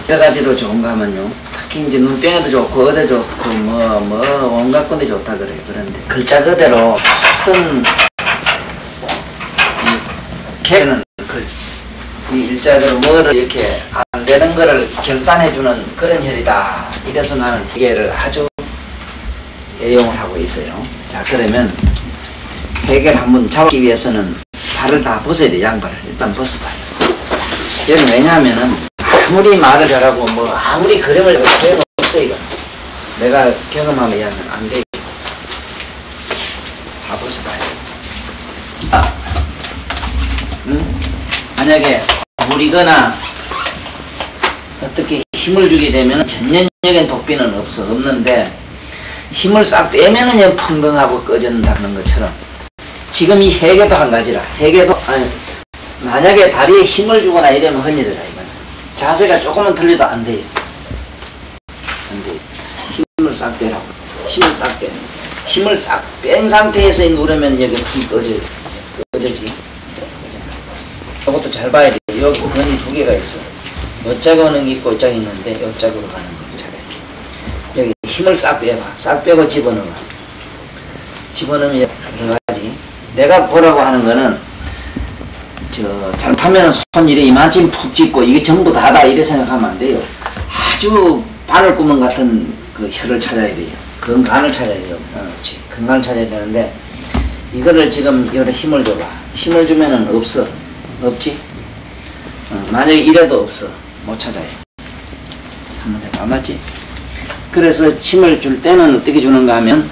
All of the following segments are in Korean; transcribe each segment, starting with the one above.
여러 가지로 좋은가 하면요. 특히 이제 눈병에도 좋고, 어디 좋고, 온갖 건데 좋다 그래요. 그런데 글자 그대로 큰, 개는 이 일자대로 뭐를 이렇게 안 되는 거를 결산해주는 그런 혈이다. 이래서 나는 해계를 아주 애용을 하고 있어요. 자, 그러면 해계를 한번 잡기 위해서는 발을 다 벗어야 돼. 양발을 일단 벗어봐요. 여기 왜냐하면은 아무리 말을 잘하고 아무리 그림을 소용없어 이거. 내가 경험하면 얘는 안 돼. 다 벗어봐요. 만약에 물이거나 어떻게 힘을 주게 되면 전년적인 독비는 없는데 힘을 싹 빼면은 풍덩하고 꺼진다는 것처럼 지금 이 해계도 한 가지라. 해계도 만약에 다리에 힘을 주거나 이러면 헌일이라 이거는. 자세가 조금만 틀려도 안 돼요. 안 돼요. 힘을 싹 빼라고. 힘을 싹 빼. 힘을 싹 뺀 상태에서 누르면 여기 힘이 꺼져요. 꺼져지. 이것도 잘 봐야 돼요. 여기 건이 두 개가 있어. 요짝은 있고 요짝이 있는데 요짝으로 가는 거 잘 이렇게. 여기 힘을 싹 빼봐. 싹 빼고 집어넣어. 집어넣으면 여러 가지. 내가 보라고 하는 거는 잘못하면 손 이래 이만큼 푹 짚고 이게 전부 다다 이래 생각하면 안 돼요. 아주 바늘구멍 같은 그 혀를 찾아야 돼요. 건간을 찾아야 돼요. 그렇지. 건간을 찾아야 되는데 이거를 지금 여기다 힘을 줘봐. 힘을 주면은 없어. 없지? 만약에 이래도 없어. 못 찾아요. 한번 해봐. 맞지? 그래서 힘을 줄 때는 어떻게 주는가 하면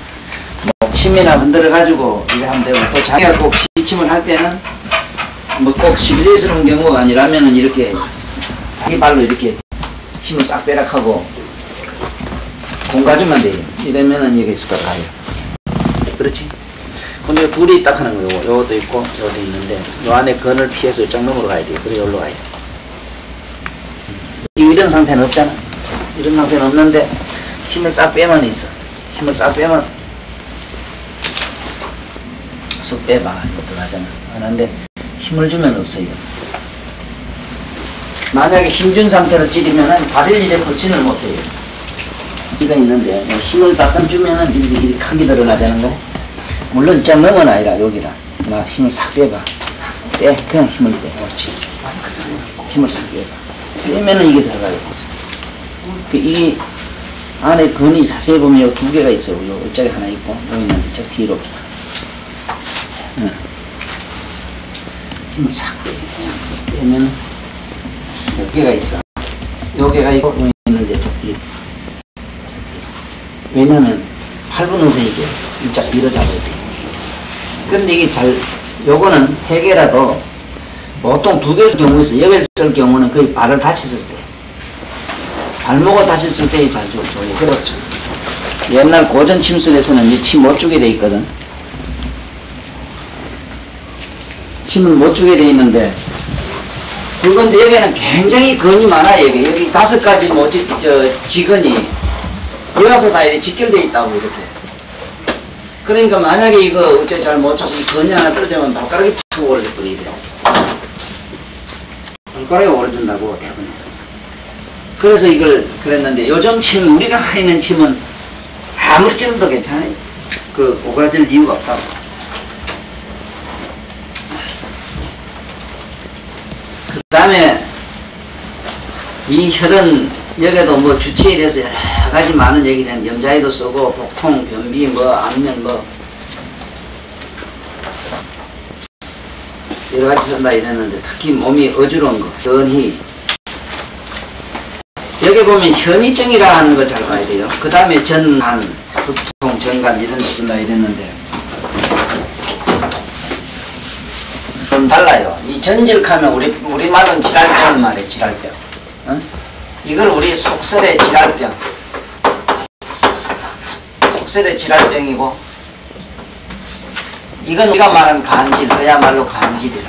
목침이나 흔들어 가지고 이래 하면 되고 또 자기가 꼭 시침을 할 때는 꼭 실례스러운 경우가 아니라면은 이렇게 자기 발로 이렇게 힘을 싹 빼락하고 공가주면 돼요. 이러면은 여기 숟가락 가요. 그렇지? 근데 둘이 딱 하는 거예요. 요것도 있고 요것도 있는데 요 안에 건을 피해서 이쪽 넘어로 가야 돼요. 그래 여기로 가요. 이런 상태는 없잖아. 이런 상태는 없는데 힘을 싹 빼면 있어. 힘을 싹 빼면 쏙 빼봐. 이것도 하잖아. 하는데 힘을 주면 없어요. 만약에 힘준 상태로 찌르면은 발을 이래 뻗지를 못해요. 이가 있는데 힘을 딱 주면은 이렇게 크게 드러나자는 거야. 물론 쫙 넘어는 아니라 여기라. 나 힘을 싹 빼봐. 빼. 그냥 힘을 빼. 옳지. 힘을 싹 빼봐. 빼면은 이게 들어가요. 이 안에 건이 자세히 보면 여기 두 개가 있어요. 요 이쪽에 하나 있고 여기는 저 뒤로. 힘을 싹 빼. 빼면 몇 개가 있어. 요 개가 있고 여기 있는데 저 뒤로. 왜냐면 8분음서 이게 일자 뒤로 잡아야 돼. 그런데 이게 요거는 해계라도 보통 두 개의 경우에 있어. 여기를 쓸 경우는 거의 발을 다쳤을 때. 발목을 다쳤을 때 잘 줘요. 그렇죠. 옛날 고전 침술에서는 이 침 못 주게 돼 있거든. 침을 못 주게 돼 있는데, 그런데 여기는 굉장히 건이 많아요. 여기 5가지 지건이, 여기서 다 이렇게 직결되어 있다고, 이렇게. 그러니까 만약에 이거 어째 잘 못 쳐서 이 건이 하나 떨어지면 발가락이 팍 올려버리게 돼요. 발가락이 오르진다고 대부분. 그래서 이걸 그랬는데 요즘 침, 우리가 하는 침은 아무리 찌름도 괜찮아요. 그 오그라질 이유가 없다고. 그 다음에 이 혈은 여기도 뭐 주치에 대해서 여러 가지 많은 얘기는 염자에도 쓰고 복통, 변비, 안면 여러 가지 쓴다 이랬는데 특히 몸이 어지러운 거, 현희. 여기 보면 현희증이라 하는 걸 잘 봐야 돼요. 그 다음에 전간, 두통, 전간 이런 거 쓴다 이랬는데 좀 달라요. 이 전질하면 우리말은 질랄병 말이에요. 질랄병. 어? 이걸 우리 속설의 질랄병. 속설의 질랄병이고 이건 우리가 말하는 간질, 그야말로 간질이라.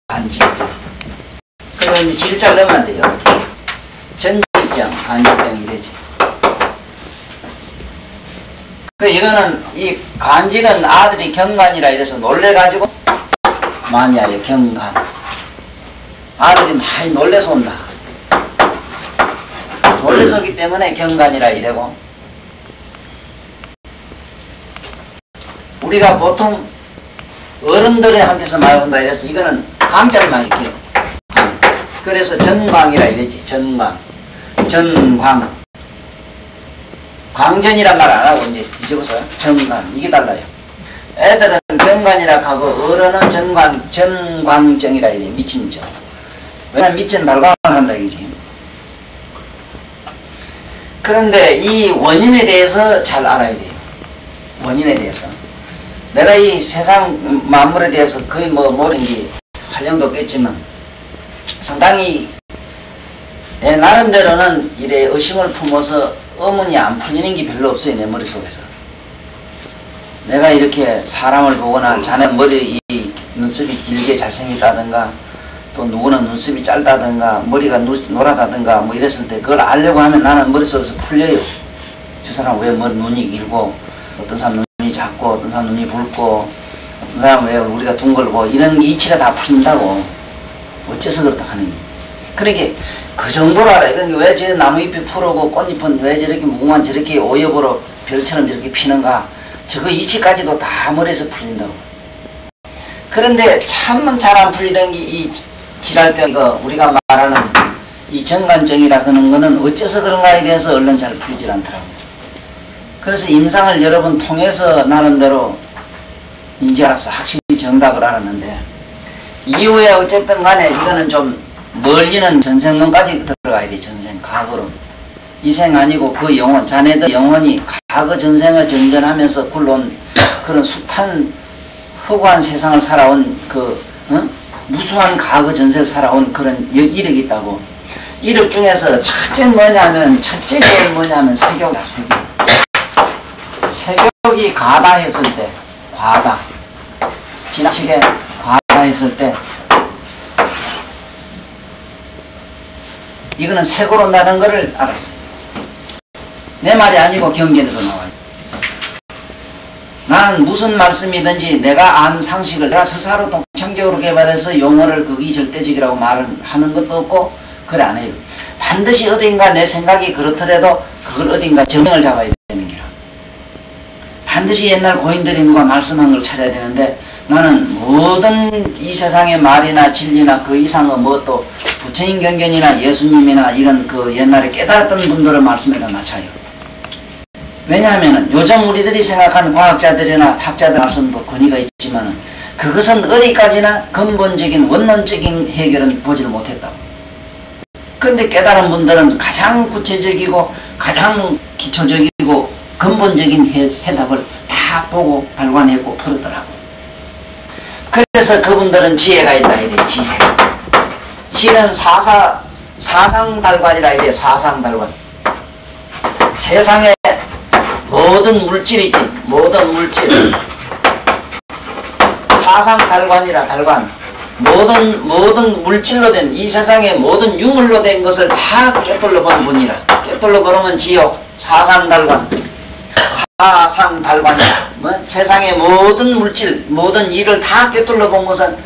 간질. 그리고 이제 질자를 넣으면 안 돼요. 전질병, 간질병 이래지. 그 이거는 이 간질은 아들이 경간이라 이래서 놀래가지고 많이 하요. 경간. 아들이 많이 놀래서 온다. 돌려서기 때문에 경관이라 이래고, 우리가 보통 어른들한테서 많이 본다 이래서 이거는 강자만 이렇게, 그래서 전광이라 이랬지. 전광, 전광, 광전이란 말 안 하고 이제 뒤집어서 전광, 이게 달라요. 애들은 경관이라 하고 어른은 전광정이라 이래. 미친 정. 왜냐면 미친 발광을 한다 이거지. 그런데 이 원인에 대해서 잘 알아야 돼요. 원인에 대해서. 내가 이 세상 만물에 대해서 거의 모르는 게 활용도 없겠지만 상당히 내 나름대로는 이래 의심을 품어서 의문이 안 풀리는 게 별로 없어요. 내 머릿속에서. 내가 이렇게 사람을 보거나 자네 머리 이 눈썹이 길게 잘생겼다든가 또 누구는 눈썹이 짧다든가 머리가 노랗다든가 뭐 이랬을 때 그걸 알려고 하면 나는 머릿속에서 풀려요. 저 사람 왜 눈이 길고 어떤 사람 눈이 작고 어떤 사람 눈이 붉고 어떤 사람 왜 우리가 둥글고 이런 이치가 다 풀린다고. 어째서 그렇다 하는 게. 그러니까 그 정도로 알아요. 그러니까 왜 저 나무잎이 푸르고 꽃잎은 왜 저렇게 무궁한 저렇게 오엽으로 별처럼 저렇게 피는가. 저거 이치까지도 다 머리에서 풀린다고. 그런데 참 잘 안 풀리는 게 이 질환병, 이거 우리가 말하는 이 정관증이라 하는 거는 어째서 그런가에 대해서 얼른 잘 풀리질 않더라고요. 그래서 임상을 여러 번 통해서 나름대로 이제 알아서 확실히 정답을 알았는데, 이후에 어쨌든 간에 이거는 좀 멀리는 전생론까지 들어가야 돼. 전생, 과거로. 이 생 아니고 그 영혼, 자네들 영혼이 과거 전생을 전전하면서 굴러온 그런 숱한 허구한 세상을 살아온 무수한 과거 전세를 살아온 그런 이력이 있다고. 이력 중에서 첫째 제일 뭐냐면 세격이야. 세격이 과다 했을 때, 과다, 지나치게 과다 했을 때, 이거는 세고로 나는 거를 알았어요. 내 말이 아니고 경전에도 나와요. 나는 무슨 말씀이든지 내가 안 상식을 내가 스스로 독창적으로 개발해서 용어를 그게 절대적이라고 말을 하는 것도 없고 그래 안 해요. 반드시 어딘가 내 생각이 그렇더라도 그걸 어딘가 정명을 잡아야 되는 기라. 반드시 옛날 고인들이 누가 말씀한 걸 찾아야 되는데, 나는 모든 이 세상의 말이나 진리나 그 이상의 뭐 또 부처님 경전이나 예수님이나 이런 그 옛날에 깨달았던 분들의 말씀에다 맞춰요. 왜냐하면 요즘 우리들이 생각하는 과학자들이나 학자들 말씀도 권위가 있지만은 그것은 어디까지나 근본적인 원론적인 해결은 보지를 못했다고. 그런데 깨달은 분들은 가장 구체적이고 가장 기초적이고 근본적인 해답을 다 보고 발견했고 풀었더라고. 그래서 그분들은 지혜가 있다 이래. 지혜는 사상달관이라 이래. 사상달관. 세상에 모든 물질이 있지. 모든 물질. 사상달관이라. 달관. 모든 물질로 된 이 세상의 모든 유물로 된 것을 다 꿰뚫러 본 분이라. 꿰뚫러 보면 지옥. 사상달관. 사상달관이라. 세상의 모든 물질, 모든 일을 다 꿰뚫러 본 것은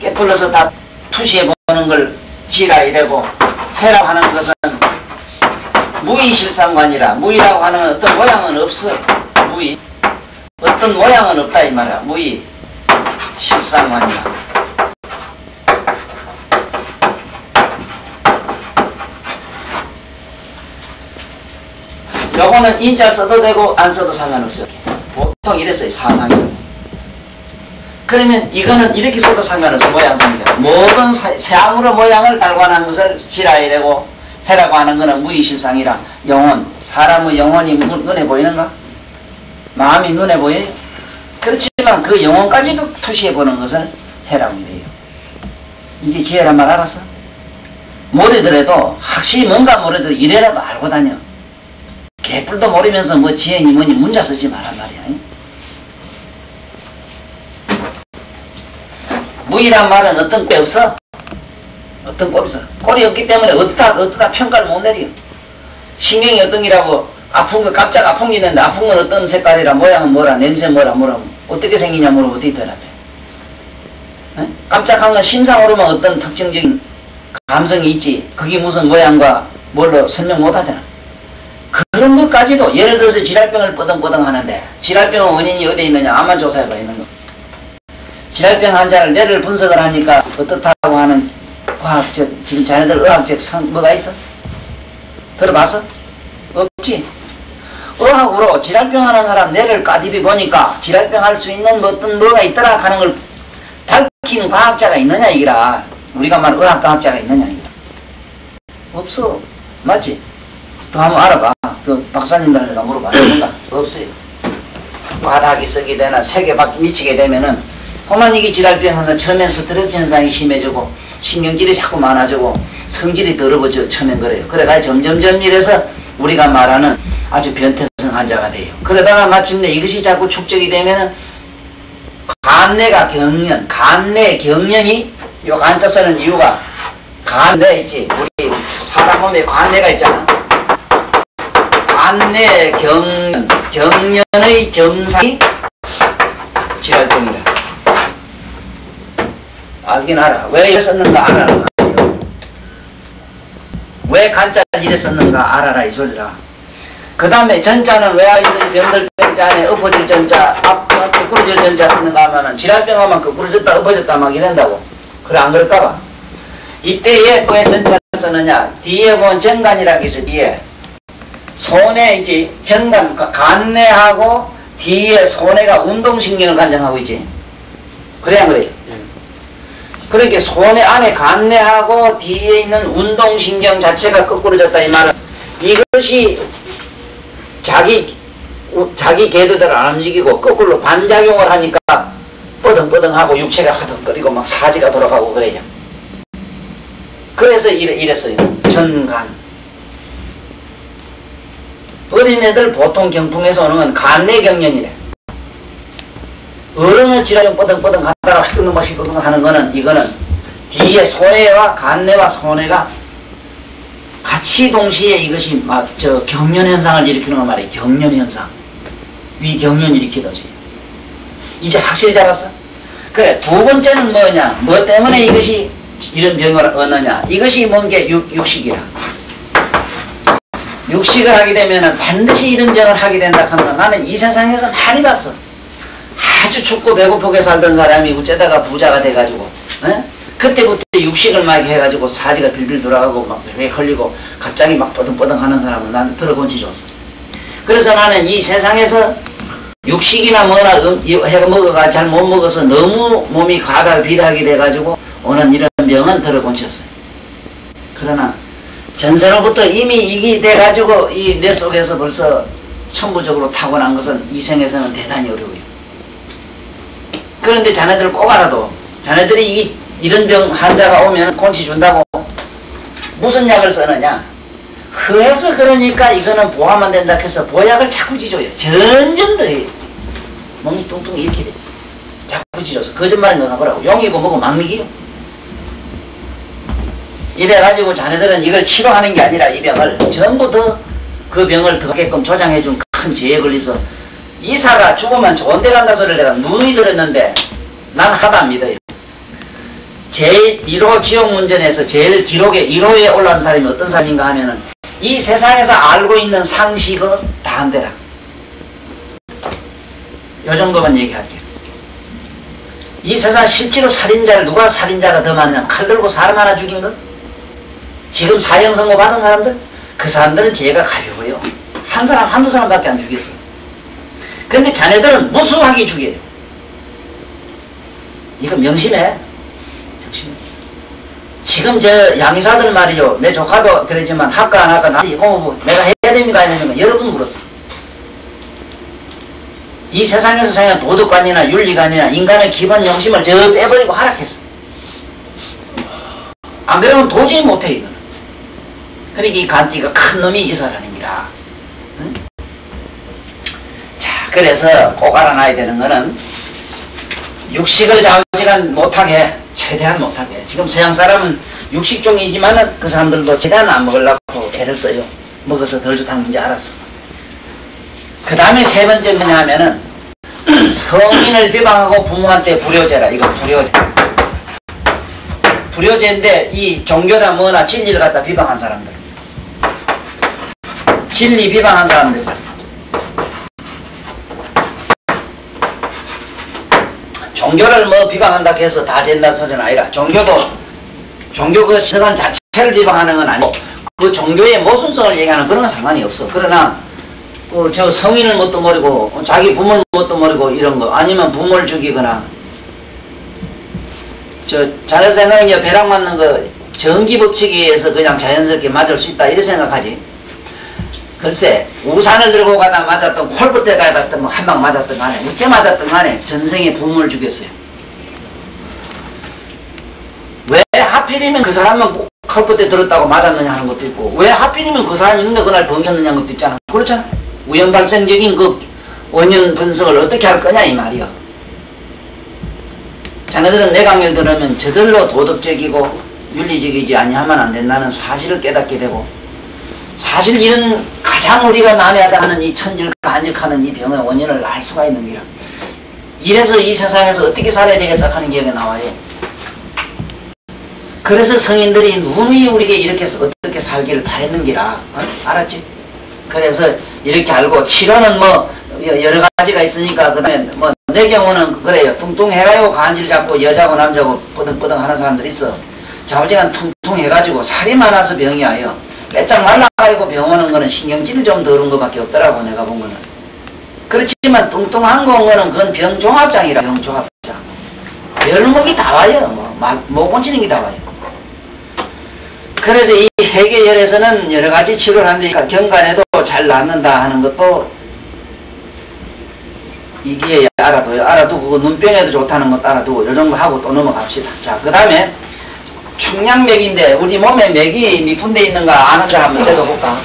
꿰뚫러서 다 투시해 보는 걸 지라 이래고, 해라고 하는 것은 무의실상관이라. 무의라고 하는 어떤 모양은 없어. 무의. 어떤 모양은 없다 이 말이야. 무의. 실상관이라. 요거는 인자 써도 되고 안 써도 상관없어요. 보통 이랬어요. 사상이. 그러면 이거는 이렇게 써도 상관없어. 모양상자. 모든 세암으로 모양을 달관한 것을 지라 이래고, 해라고 하는 것은 무의실상이라. 영혼, 사람의 영혼이 눈에 보이는가? 마음이 눈에 보여요? 그렇지만 그 영혼까지도 투시해보는 것을 해라고 이래요. 이제 지혜란 말 알았어? 모르더라도 확실히 뭔가 모르더라도 이래라도 알고 다녀. 개뿔도 모르면서 뭐 지혜니 뭐니 문자 쓰지 말란 말이야. 무의란 말은 어떤 꼴이 없어? 어떤 꼴이 있어? 꼴이 없기 때문에 어디다 평가를 못 내려. 신경이 어떤 기라고 아픈 거 깜짝 아픈 게 있는데 아픈 건 어떤 색깔이라 모양은 뭐라 냄새 뭐라 어떻게 생기냐 물어보면 어떻게 대답해? 깜짝한 건 심상으로만 어떤 특징적인 감성이 있지. 그게 무슨 모양과 뭘로 설명 못하잖아. 그런 것까지도 예를 들어서 질환병을 뻐덩뻐덩 하는데 질환병 원인이 어디에 있느냐 암만 조사해봐 있는 거. 질환병 환자를 뇌를 분석을 하니까 어떻다고 하는 과학적 지금 자네들 의학적 뭐가 있어? 들어봤어? 없지? 의학으로 질환병 하는 사람 뇌를 까디비 보니까 질환병 할 수 있는 어떤 뭐가 있더라 하는 걸 밝힌 과학자가 있느냐 이기라. 우리가 말하는 의학과학자가 있느냐 이기라. 없어. 맞지? 더 한번 알아봐. 더 박사님들한테 물어봐. 있는가? 없어요. 바닥이 쓰게 되나 세계 밖 미치게 되면은 호만이기 질환병 현상 처음엔 스트레스 현상이 심해지고 신경질이 자꾸 많아지고 성질이 더러워져 처음엔 그래요. 그래가지고 점점점 이래서 우리가 말하는 아주 변태성 환자가 돼요. 그러다가 마침내 이것이 자꾸 축적이 되면은 간내가 경련, 간내 경련이 요 간자 쓰는 이유가 간내 있지. 우리 사람 몸에 간내가 있잖아. 간내 경련, 경련의 증상이 질환병이라. 알긴 알아. 왜 이래 썼는가 알아라. 왜 간자 이래 썼는가 알아라 이 소리라. 그 다음에 전자는 왜 이런 병들 병자 안에 엎어질 전자, 거꾸로질 전자 썼는가 하면은 질환병 하면 거꾸로졌다 엎어졌다 막 이런다고. 그래 안 그럴까봐. 이때에 왜 전자를 쓰느냐. 뒤에 보면 정간이라고 있어. 뒤에 손에 이제 정간 간내하고 뒤에 손해가 운동신경을 관장하고 있지. 그래 안 그래요? 그러니까 손의 안에 간내하고 뒤에 있는 운동신경 자체가 거꾸로졌다 이 말은 이것이 자기 궤도대로 안 움직이고 거꾸로 반작용을 하니까 뻐덩뻐덩하고 육체가 허덕거리고 막 사지가 돌아가고 그래요. 그래서 이랬어요. 전간. 어린애들 보통 경풍에서 오는 건 간내경련이래. 어른의 질환 뻐덩뻐덩 가다가 휘둥 막 휘둥 하는 거는 이거는 뒤에 소뇌와 간내와 소뇌가 같이 동시에 이것이 막 저 경련 현상을 일으키는 거 말이에요. 경련 현상. 위경련 일으키듯이. 이제 확실히 잡았어? 그래 두 번째는 뭐냐? 뭐 때문에 이것이 이런 병을 얻느냐? 이것이 뭔 게 육식이야. 육식을 하게 되면은 반드시 이런 병을 하게 된다 하면 나는 이 세상에서 많이 봤어. 아주 춥고 배고프게 살던 사람이 어쩌다가 부자가 돼가지고 에? 그때부터 육식을 막 해가지고 사지가 빌빌 돌아가고 막 흘리고 갑자기 막 뻐덩뻐덩 하는 사람은 난 들어본 적이 없어. 그래서 나는 이 세상에서 육식이나 뭐나 해가 먹어가 잘 못 먹어서 너무 몸이 과다를 비대하게 돼가지고 오는 이런 병은 들어본 적이 없어요. 그러나 전생로부터 이미 이게 돼가지고 이 뇌 속에서 벌써 천부적으로 타고난 것은 이 생에서는 대단히 어려워요. 그런데 자네들 꼭 알아도 자네들이 이런 병 환자가 오면 곤치 준다고 무슨 약을 쓰느냐. 허해서 그러니까 이거는 보하면 된다 해서 보약을 자꾸 지줘요. 점점 더 해요. 몸이 뚱뚱 이렇게 돼. 자꾸 지줘서 거짓말인 거 가보라고. 용이고 뭐고 막 먹이요. 이래가지고 자네들은 이걸 치료하는 게 아니라 이 병을 전부 더 그 병을 더 하게끔 조장해준 큰 죄에 걸려서 이사가 죽으면 좋은 데 간다 소리를 내가 누누이 들었는데 난 하다 안 믿어요. 제일 1호 지옥 문전에서 제일 기록에 1호에 올라온 사람이 어떤 사람인가 하면은 이 세상에서 알고 있는 상식은 다 안 되라. 요 정도만 얘기할게요. 이 세상 실제로 살인자를 누가 살인자가 더 많으냐. 칼 들고 사람 하나 죽인 것? 지금 사형 선고 받은 사람들? 그 사람들은 죄가 가벼워요. 한 사람 한두 사람밖에 안 죽였어. 그런데 자네들은 무수하게 죽여요. 이거 명심해. 명심해. 지금 저 양의사들 말이요. 내 조카도 그러지만 할까 안 할까 나한테 공부 내가 해야 됩니까 안 해야 됩니까 여러 번 물었어. 이 세상에서 생각하는 도덕관이나 윤리관이나 인간의 기본 영심을 저 빼버리고 하락했어. 안 그러면 도저히 못해 이거는. 그러니까 이 간띠가 큰 놈이 이 사람입니다. 응? 자, 그래서 꼭 알아놔야 되는 거는 육식을 좌우지간 못하게 최대한 못하게. 지금 서양 사람은 육식종이지만은 그 사람들도 최대한 안 먹으려고 애를 써요. 먹어서 덜 좋다는 건지 알았어. 그 다음에 세 번째 뭐냐 하면은 성인을 비방하고 부모한테 불효죄라. 이거 불효죄. 불효죄인데 이 종교나 뭐나 진리를 갖다 비방한 사람들. 진리 비방한 사람들. 종교를 뭐 비방한다 해서 다 된다는 소리는 아니라, 종교 그 시간 자체를 비방하는 건 아니고, 그 종교의 모순성을 얘기하는 그런 건 상관이 없어. 그러나, 저 성인을 뭣도 모르고, 자기 부모를 뭣도 모르고 이런 거, 아니면 부모를 죽이거나, 자네 생각에 벼락 맞는 거, 전기법칙에 의해서 그냥 자연스럽게 맞을 수 있다, 이렇게 생각하지. 글쎄, 우산을 들고 가다 맞았던, 콜부터 가다 뭐 한 방 맞았던 간에, 어째 맞았던 간에 전생에 부모를 죽였어요. 왜 하필이면 그 사람은 콜부터 들었다고 맞았느냐 하는 것도 있고, 왜 하필이면 그 사람이 있는데 그날 병겼느냐 하는 것도 있잖아. 그렇잖아. 우연 발생적인 그 원인 분석을 어떻게 할 거냐 이 말이야. 자네들은 내 강의를 들으면 저절로 도덕적이고 윤리적이지 아니하면 안 된다는 사실을 깨닫게 되고, 사실 이런 가장 우리가 난해하다 하는 이 천질과 한직하는 이 병의 원인을 알 수가 있는 게라. 이래서 이 세상에서 어떻게 살아야 되겠다 하는 기억이 나와요. 그래서 성인들이 누누이 우리에게 이렇게 해서 어떻게 살기를 바랬는 기라. 알았지? 그래서 이렇게 알고, 치료는 뭐 여러 가지가 있으니까, 그 다음에 뭐 내 경우는 그래요. 뚱뚱해가지고 간질 잡고 여자고 남자고 뻐덩뻐덩 하는 사람들이 있어. 좌우지간 퉁퉁해가지고 살이 많아서 병이 와요. 빼짝 말라가지고 병 오는 거는 신경질이 좀 덜은 것밖에 없더라고, 내가 본 거는. 그렇지만 뚱뚱한 거는 그건 병종합장이라, 병종합장. 별목이 다 와요. 못 고치는 게 다 와요. 그래서 이 해계열에서는 여러 가지 치료를 하는데, 경간에도 잘 낫는다 하는 것도 이게 알아둬요. 알아두고, 눈병에도 좋다는 것도 알아두고, 요 정도 하고 또 넘어갑시다. 자, 그 다음에 충량맥인데, 우리 몸에 맥이 몇 군데 있는가 아는 자 한번 적어볼까?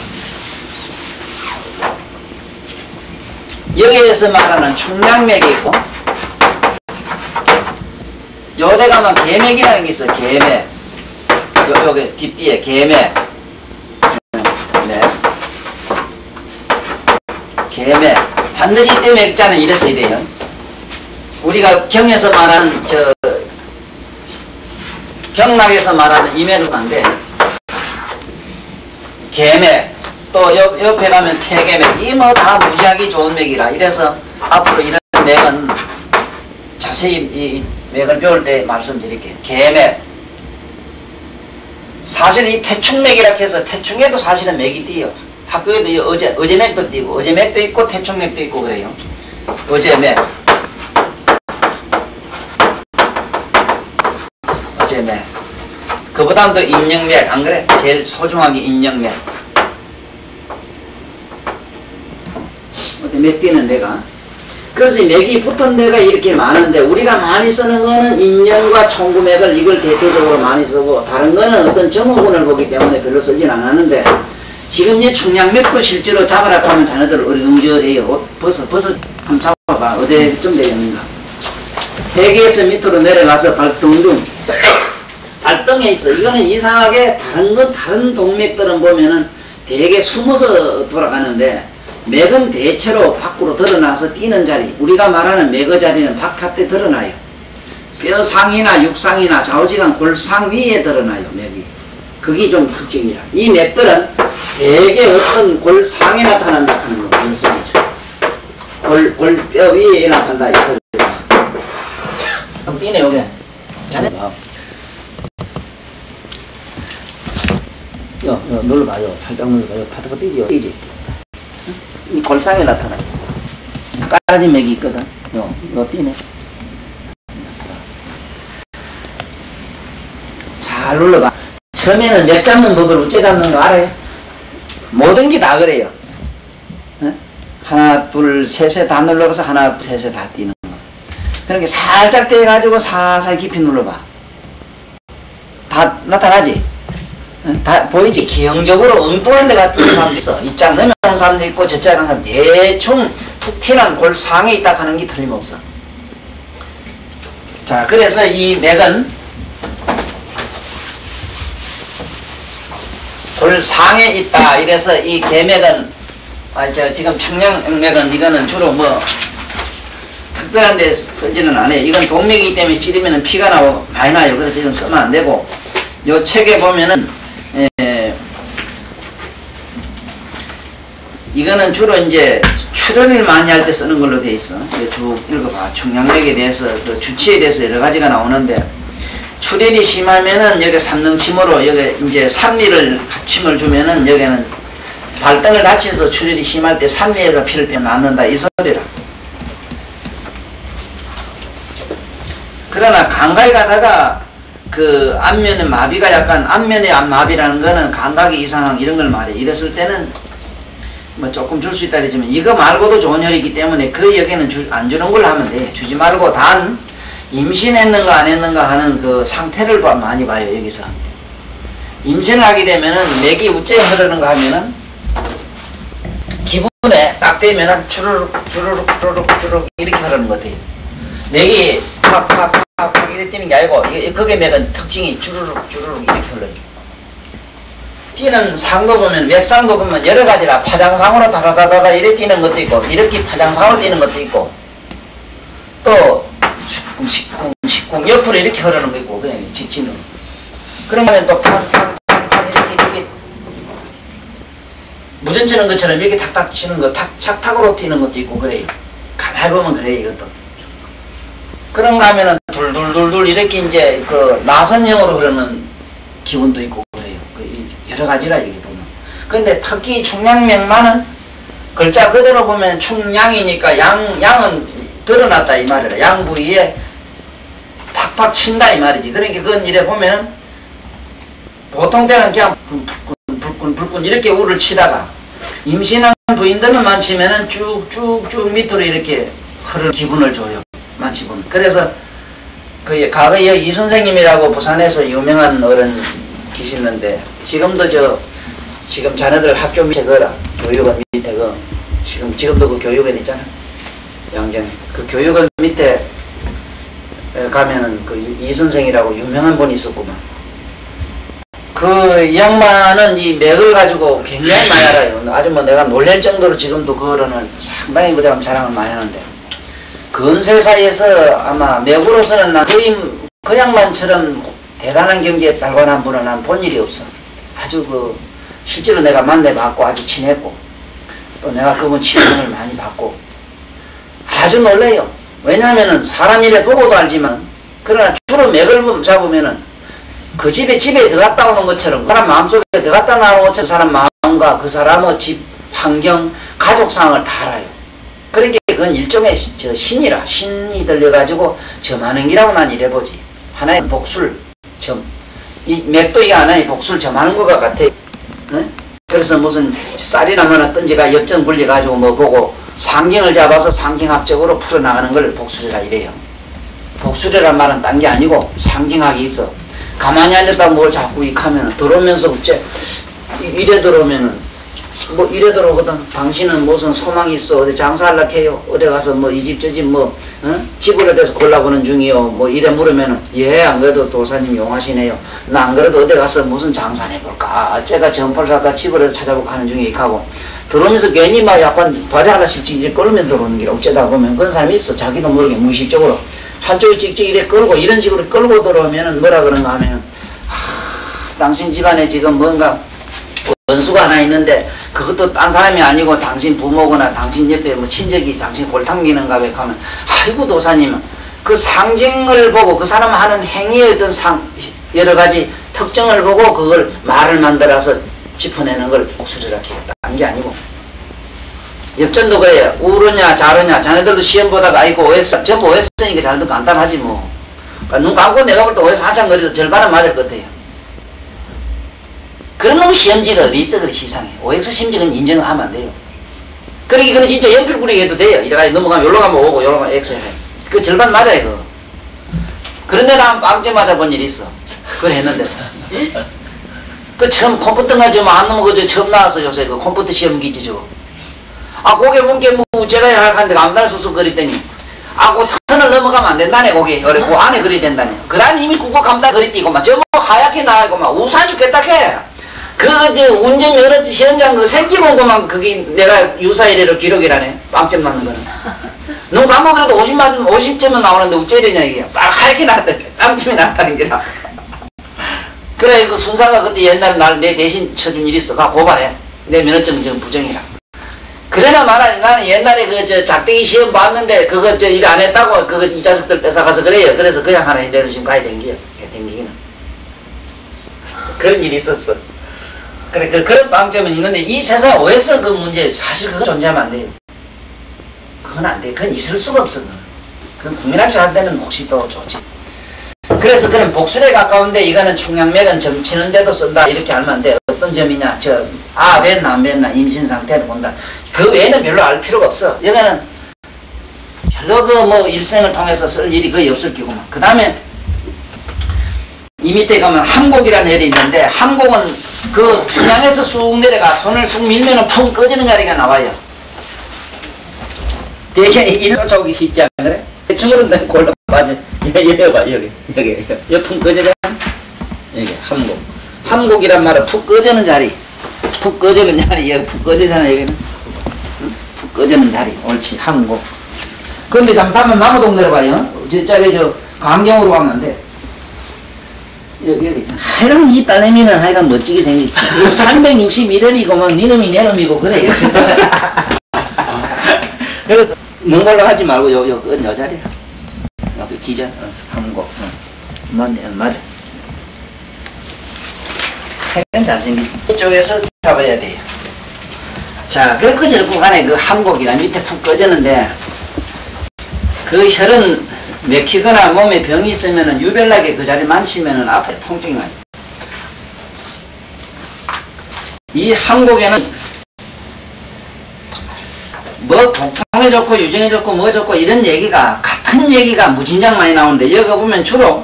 여기에서 말하는 충량맥이 있고, 요데 가면 계맥이라는 게 있어. 계맥. 여기 뒷뒤에 계맥. 네. 계맥. 반드시 이때 맥자는 이래서 이래요. 우리가 경에서 말하는 경락에서 말하는 이맥은 안 돼. 계맥, 또 옆에 가면 태계맥, 이 뭐 다 무지하게 좋은 맥이라. 이래서 앞으로 이런 맥은 자세히 이 맥을 배울 때 말씀드릴게요. 계맥. 사실 이 태충맥이라 해서 태충에도 사실은 맥이 띄요. 학교에도 어제맥도 띄고, 어제맥도 있고 태충맥도 있고 그래요. 어제맥. 어제맥. 그보다는 더 인역맥, 안 그래? 제일 소중하게 인역맥. 어때, 맥 띄는 데가? 그래서 이 맥이 붙은 데가 이렇게 많은데, 우리가 많이 쓰는 거는 인연과 총구맥을 이걸 대표적으로 많이 쓰고, 다른 거는 어떤 정호군을 보기 때문에 별로 쓰진 않았는데, 지금 이 충량맥도 실제로 잡으라 하면 자네들 어리둥절해요. 버섯 한번 잡아봐. 어디쯤 되겠는가? 대기에서 밑으로 내려가서 발등중. 발등에 있어. 이거는 이상하게 다른 동맥들은 보면은 되게 숨어서 돌아가는데, 맥은 대체로 밖으로 드러나서 뛰는 자리, 우리가 말하는 맥의 자리는 바깥에 드러나요. 뼈 상이나 육상이나 좌우지간 골상 위에 드러나요, 맥이. 그게 좀 특징이라. 이 맥들은 대개 어떤 골상에 나타난다 하는 거, 골상이죠. 골뼈 위에 나타난다, 이 소리가. 좀 뛰네, 요게. 자네? 눌러봐요. 살짝 눌러봐요. 파트가 뛰죠? 뛰지? 이 골상에 나타나요. 까라진 맥이 있거든. 요 뛰네. 잘 눌러봐. 처음에는 맥 잡는 법을 어째 잡는 거 알아요? 모든 게 다 그래요. 어? 하나, 둘, 셋에 다 눌러서 하나, 셋에 다 뛰는 거. 그렇게 살짝 떼가지고 살살 깊이 눌러봐. 다 나타나지? 다 보이지? 기형적으로 엉뚱한 데 같은 사람도 있어. 이짝 넣으면 사람도 있고 저짝 하는 사람, 대충 툭 튀는 골상에 있다 하는 게 틀림없어. 자, 그래서 이 맥은 골상에 있다. 이래서 이 계맥은, 지금 충량맥은 이거는 주로 뭐 특별한 데 쓰지는 않아요. 이건 동맥이기 때문에 찌르면 피가 나고 많이 나요. 그래서 이건 쓰면 안 되고, 요 책에 보면은 이거는 주로 이제 출혈을 많이 할 때 쓰는 걸로 돼 있어. 쭉 읽어봐. 충량맥에 대해서, 그 주치에 대해서 여러 가지가 나오는데, 출혈이 심하면은 여기 삼능침으로 여기 이제 산미를 합침을 주면은 여기는 발등을 다쳐서 출혈이 심할 때 산미에서 피를 빼 낫는다 이 소리라. 그러나 감각이 가다가 그 안면의 마비가 약간 안면의 마비라는 거는 감각이 이상한 이런 걸 말해. 이랬을 때는 뭐 조금 줄 수 있다 그러지만 이거 말고도 좋은 혈이기 때문에 그 여기는 안 주는 걸로 하면 돼. 주지 말고 단 임신했는가 안 했는가 하는 그 상태를 많이 봐요. 여기서 임신을 하게 되면은 맥이 우째 흐르는 거 하면은 기분에 딱 되면은 주르륵 주르륵 주르륵 주르륵 이렇게 흐르는 것 같아요. 맥이 팍팍팍팍 이렇게 뛰는 게 아니고 그게 맥은 특징이 주르륵 주르륵 이렇게 흘러요. 뛰는 상도 보면 맥상도 보면 여러 가지라 파장상으로 다다다다다 이렇게 뛰는 것도 있고 이렇게 파장상으로 뛰는 것도 있고 또 시쿵시쿵 옆으로 이렇게 흐르는 거 있고 그냥 직진으로 그러면 또 팡팡팡팡 이렇게 무전 치는 것처럼 이렇게 탁탁 치는 거 착탁으로 뛰는 것도 있고 그래요. 가만히 보면 그래요. 이것도 그런가 하면은 둘둘둘둘 이렇게 이제 그 나선형으로 흐르는 기분도 있고 그래요. 여러 가지라 이게 보면. 근데 특히 충량맥만은 글자 그대로 보면 충량이니까 양은 드러났다 이 말이라. 양 부위에 팍팍 친다 이 말이지. 그러니까 그건 이래 보면은 보통 때는 그냥 불끈 이렇게 우를 치다가 임신한 부인들은 많지면은 쭉쭉쭉 밑으로 이렇게 흐르는 기분을 줘요. 많지 보면. 그래서 그 과거에 이 선생님이라고 부산에서 유명한 어른 계시는데 지금도 지금 자녀들 학교 밑에 거라 교육원 밑에 지금도 그 교육원 있잖아. 양정에 그 교육원 밑에 가면은 그 이 선생이라고 유명한 분이 있었구만. 이 양반은 이 맥을 가지고 굉장히 많이 알아요. 아주 뭐 내가 놀랄 정도로 지금도 그 어른은 상당히 그대로 자랑을 많이 하는데 근세 사이에서 아마 맥으로서는 난 거의 그 양반처럼 대단한 경지에 달관한 분은 난 본 일이 없어. 아주 실제로 내가 만나봤고 아주 친했고 또 내가 그분 치료를 많이 받고 아주 놀래요. 왜냐하면은 사람 일에 보고도 알지만 그러나 주로 맥을 잡으면은 그 집에 들어갔다 오는 것처럼 그 사람 마음속에 들어갔다 나오는 것처럼 그 사람 마음과 그 사람의 집 환경 가족 상황을 다 알아요. 그러니까 그건 일종의 신이라 신이 들려가지고 점하는 기라고 난 이래보지. 하나의 복술 이 맥도 이게 하나의 복술 점하는 것과 같아. 네? 그래서 무슨 쌀이나 뭐나 던지가 역전 굴려가지고 뭐 보고 상징을 잡아서 상징학적으로 풀어나가는 걸 복술이라 이래요. 복술이란 말은 딴 게 아니고 상징학이 있어. 가만히 앉았다 뭘 자꾸 하면 들어오면서 어째 이래 들어오면은 뭐 이래 들어오거든. 당신은 무슨 소망이 있어. 어디 장사하려고 해요. 어디 가서 뭐 이 집 저 집 뭐 집으로 돼서 골라보는 중이요. 뭐 이래 물으면은 예 안 그래도 도사님 용하시네요. 나 안 그래도 어디 가서 무슨 장사를 해볼까. 제가 점포를 살까 집으로 찾아볼까 하는 중에 하고 들어오면서 괜히 막 약간 발이 하나씩 찍찍 끌면 들어오는 게 어쩌다 보면 그런 사람이 있어. 자기도 모르게 무의식적으로 한쪽에 찍찍 이래 끌고 이런 식으로 끌고 들어오면은 뭐라 그런가 하면 당신 집안에 지금 뭔가 원수가 하나 있는데 그것도 딴 사람이 아니고 당신 부모거나 당신 옆에 뭐 친척이 당신 골탕 미는가 왜 하면 아이고 도사님은 그 상징을 보고 그 사람 하는 행위의 어떤 여러 가지 특징을 보고 그걸 말을 만들어서 짚어내는 걸 복술이라 해요. 딴 게 아니고 역전도 그래요. 우르냐 자르냐 자네들도 시험 보다가 아이고 OX 전부 OX니까 자네들 간단하지 뭐. 그러니까 눈 감고 내가 볼 때 OX 한참 거리도 절반은 맞을 것 같아요. 그런 놈 시험지가 어디 있어 그래 시상에. OX 심지는 인정을 하면 안 돼요. 그러기 그는 진짜 연필 뿌리게 해도 돼요. 이래가지고 넘어가면 요로 가면 오고 요로 가면 X 해. 그 절반 맞아요 그거. 그런데 나 빵점 맞아본 일이 있어. 그걸 했는데 그 처음 컴퓨터가 좀 안 넘어가죠. 처음 나와서 요새 그 컴퓨터 시험기지 저거. 아 고개 문게 뭐 제가 해야 하는데 암달 수습거리더니 아 그 선을 넘어가면 안 된다네 고개. 그래 그 안에 그리 된다네. 그러면 이미 국어 감당 그리 뛰고만 저 뭐 하얗게 나가고만 우산 죽겠다 해. 운전면허 시험장 그 생기본고만 그게 내가 유사 이래로 기록이라네. 빵점 맞는 거는. 눈 감고 그래도 50점은 나오는데 어째 이러냐 이게. 하얗게 나왔다. 빵점이 나왔다는 게라. 그래 그 순사가 그때 옛날에 날 내 대신 쳐준 일이 있어. 가 고발해. 내 면허증 지금 부정이라. 그래나 말하니 나는 옛날에 그 작대기 시험 봤는데 그거 일 안 했다고 그거 이 자식들 뺏어가서 그래요. 그래서 그냥 하나 해대서 지금 가야 댕기요. 댕기기는. 그런 일이 있었어. 그래, 그런 방점은 있는데 이 세상 OX 그 문제 사실 그거 존재하면 안 돼요. 그건 안 돼. 그건 있을 수가 없어. 그건 국민학생한테는 혹시 또 좋지. 그래서 그런 복술에 가까운데 이거는 충량맥은 점치는데도 쓴다 이렇게 하면 안 돼. 어떤 점이냐 뵀나 안 뵀나 임신 상태를 본다. 그 외에는 별로 알 필요가 없어. 여기는 별로 그 뭐 일생을 통해서 쓸 일이 거의 없을 끼고만. 그 다음에 이 밑에 가면 함곡이라는 혈이 있는데 함곡은 그 중앙에서 쑥 내려가 손을 쑥 밀면은 푹 꺼지는 자리가 나와요. 되게 일 쫓아오기 쉽지 않아 그래? 대충으로 난 골라봐. 여기 봐 여기 푹 꺼져가 여기 함곡. 함곡이란 말은 푹 꺼지는 자리. 푹 꺼지는 자리 여기 푹 꺼지잖아 여기는. 응? 푹 꺼지는 자리. 옳지 함곡. 그런데 잠깐만 남호동 내려봐요. 저쪽에 강경으로 가면 안 돼. 여기 하여간 이 딸내미는 하여간 멋지게 생겼어. 361원이고 니놈이 내 놈이고 그래. 그래서 먼 걸로 하지 말고 요 자리야. 여기 기자 함곡. 맞네 맞아. 하여간 잘생겼어. 이쪽에서 잡아야 돼요. 자 그렇고 저렇고 간에 그 함곡이랑 밑에 푹 꺼졌는데 그 혈은 맥히거나 몸에 병이 있으면은 유별나게 그 자리 만지면은 앞에 통증이 나요. 이 함곡에는 뭐 복통에 좋고 유정에 좋고 뭐 좋고 이런 얘기가 같은 얘기가 무진장 많이 나오는데 여기 보면 주로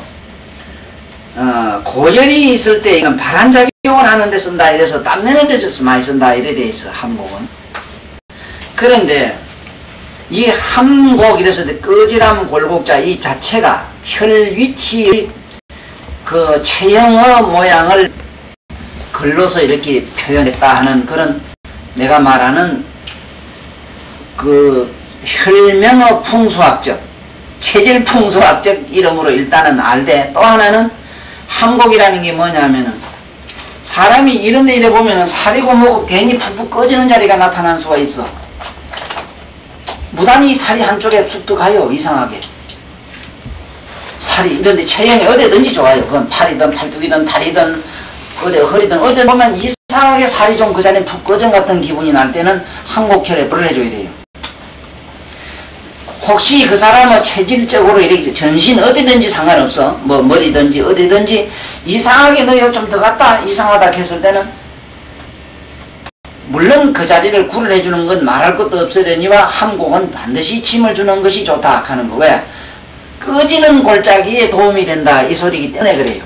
고열이 있을 때 이건 발한작용을 하는데 쓴다 이래서 땀내는 데 많이 쓴다 이래 돼 있어 함곡은. 그런데 이 함곡 이래서 꺼지람 골곡자 이 자체가 혈 위치의 그 체형의 모양을 글로서 이렇게 표현했다 하는 그런 내가 말하는 그 혈명의 풍수학적 체질 풍수학적 이름으로 일단은 알되 또 하나는 함곡이라는 게 뭐냐면은 사람이 이런 데 이래 보면은 살이고 뭐고 괜히 푹푹 꺼지는 자리가 나타날 수가 있어. 무단히 살이 한쪽에 쑥 들어가요. 이상하게. 살이 이런데 체형이 어디든지 좋아요. 그건 팔이든 팔뚝이든 다리든 어디 허리든 어디 보면 이상하게 살이 좀 그 자리에 푹 꺼진 같은 기분이 날 때는 함곡혈에 불을 해줘야 돼요. 혹시 그 사람은 체질적으로 이렇게 전신 어디든지 상관없어. 뭐 머리든지 어디든지 이상하게 너 이거 좀 더 갔다 이상하다 했을 때는 물론 그 자리를 굴을 해주는 건 말할 것도 없으려니와 함곡은 반드시 침을 주는 것이 좋다 하는 거. 왜? 꺼지는 골짜기에 도움이 된다 이 소리이기 때문에 그래요.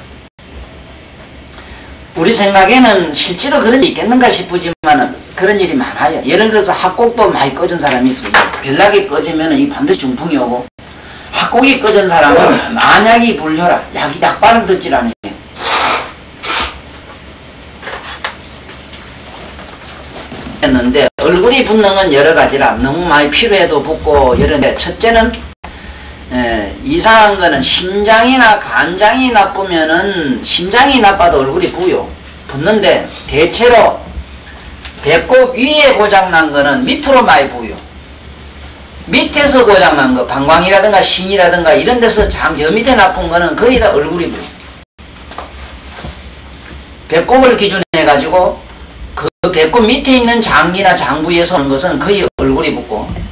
우리 생각에는 실제로 그런 일이 있겠는가 싶지만 그런 일이 많아요. 예를 들어서 학곡도 많이 꺼진 사람이 있어요. 별나게 꺼지면 이 반드시 중풍이 오고 학곡이 꺼진 사람은 만약이 불효라 약발을 듣질 않아요. 했는데 얼굴이 붓는 건 여러 가지라 너무 많이 피로해도 붓고 이런데 첫째는 이상한 거는 심장이나 간장이 나쁘면은 심장이 나빠도 얼굴이 부요. 붓는데 대체로 배꼽 위에 고장난 거는 밑으로 많이 부요. 밑에서 고장난 거 방광이라든가 심이라든가 이런 데서 저 밑에 나쁜 거는 거의 다 얼굴이 부요. 배꼽을 기준으로 해가지고 그 배꼽 밑에 있는 장기나 장부에서 오는 것은 거의 얼굴이 붓고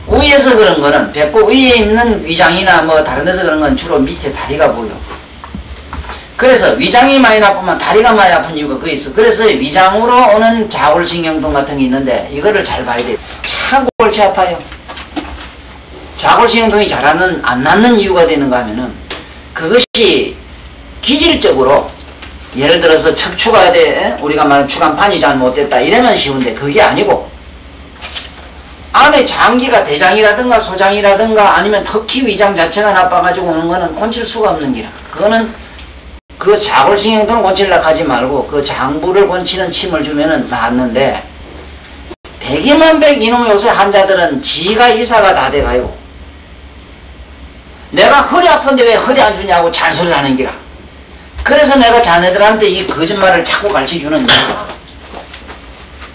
위에서 그런 거는 배꼽 위에 있는 위장이나 뭐 다른 데서 그런 건 주로 밑에 다리가 보여. 그래서 위장이 많이 나쁘면 다리가 많이 아픈 이유가 거기 있어. 그래서 위장으로 오는 자골신경통 같은 게 있는데 이거를 잘 봐야 돼요. 참 골치 아파요. 자골신경통이 안 낫는 이유가 되는가 하면은 그것이 기질적으로 예를 들어서 척추가 우리가 말하는 추간판이 잘못됐다 이러면 쉬운데 그게 아니고 안에 장기가 대장이라든가 소장이라든가 아니면 특히 위장 자체가 나빠가지고 오는 거는 고칠 수가 없는 기라. 그거는 그 자골신경통을 고치려고 하지 말고 그 장부를 고치는 침을 주면은 낫는데 백이면 백 이놈의 요새 환자들은 지가 이사가 다 돼가요. 내가 허리 아픈데 왜 허리 안 주냐고 잔소리를 하는 기라. 그래서 내가 자네들한테 이 거짓말을 자꾸 가르쳐주는 거야.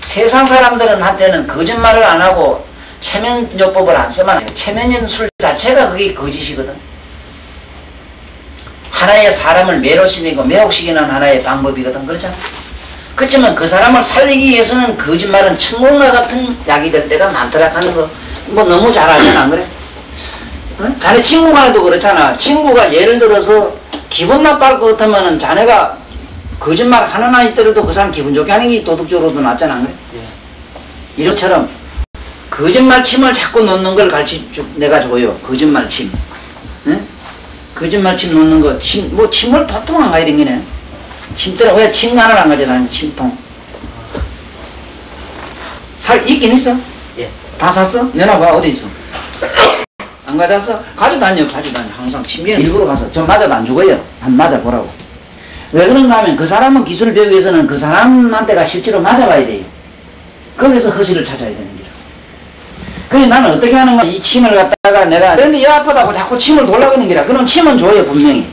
세상 사람들은 한테는 거짓말을 안 하고 체면요법을 안 쓰면 체면연술 자체가 그게 거짓이거든. 하나의 사람을 매료시키고 매혹시키는 하나의 방법이거든. 그렇잖아. 그렇지만 그 사람을 살리기 위해서는 거짓말은 천국과 같은 약이 될 때가 많더라 하는 거 뭐 너무 잘 알잖아. 안 그래? 응? 자네 친구간에도 그렇잖아. 친구가 예를 들어서 기분 나빠할 것 같으면은 자네가 거짓말 하나만 있더라도 그 사람 기분 좋게 하는 게 도덕적으로도 낫잖아. 안 그래? 예. 이것처럼 거짓말 침을 자꾸 놓는 걸 내가 줘요. 거짓말 침. 응? 거짓말 침 놓는 거, 침을 도통 안 가야 되겠네. 침대는 왜 침관을 안 가져다니, 침통. 살 있긴 있어? 예. 다 샀어? 내놔봐, 어디 있어? 안 가져왔어? 가져다녀. 항상 침에 일부러 가서 좀 맞아도 안 죽어요. 한 맞아보라고. 왜 그런가 하면 그 사람은 기술을 배우기 위해서는 그 사람한테가 실제로 맞아봐야 돼요. 거기서 허실을 찾아야 되는 거죠. 그래 나는 어떻게 하는가, 이 침을 갖다가 내가 그런데 여 아프다고 자꾸 침을 돌라고 하는 게라. 그럼 침은 줘요. 분명히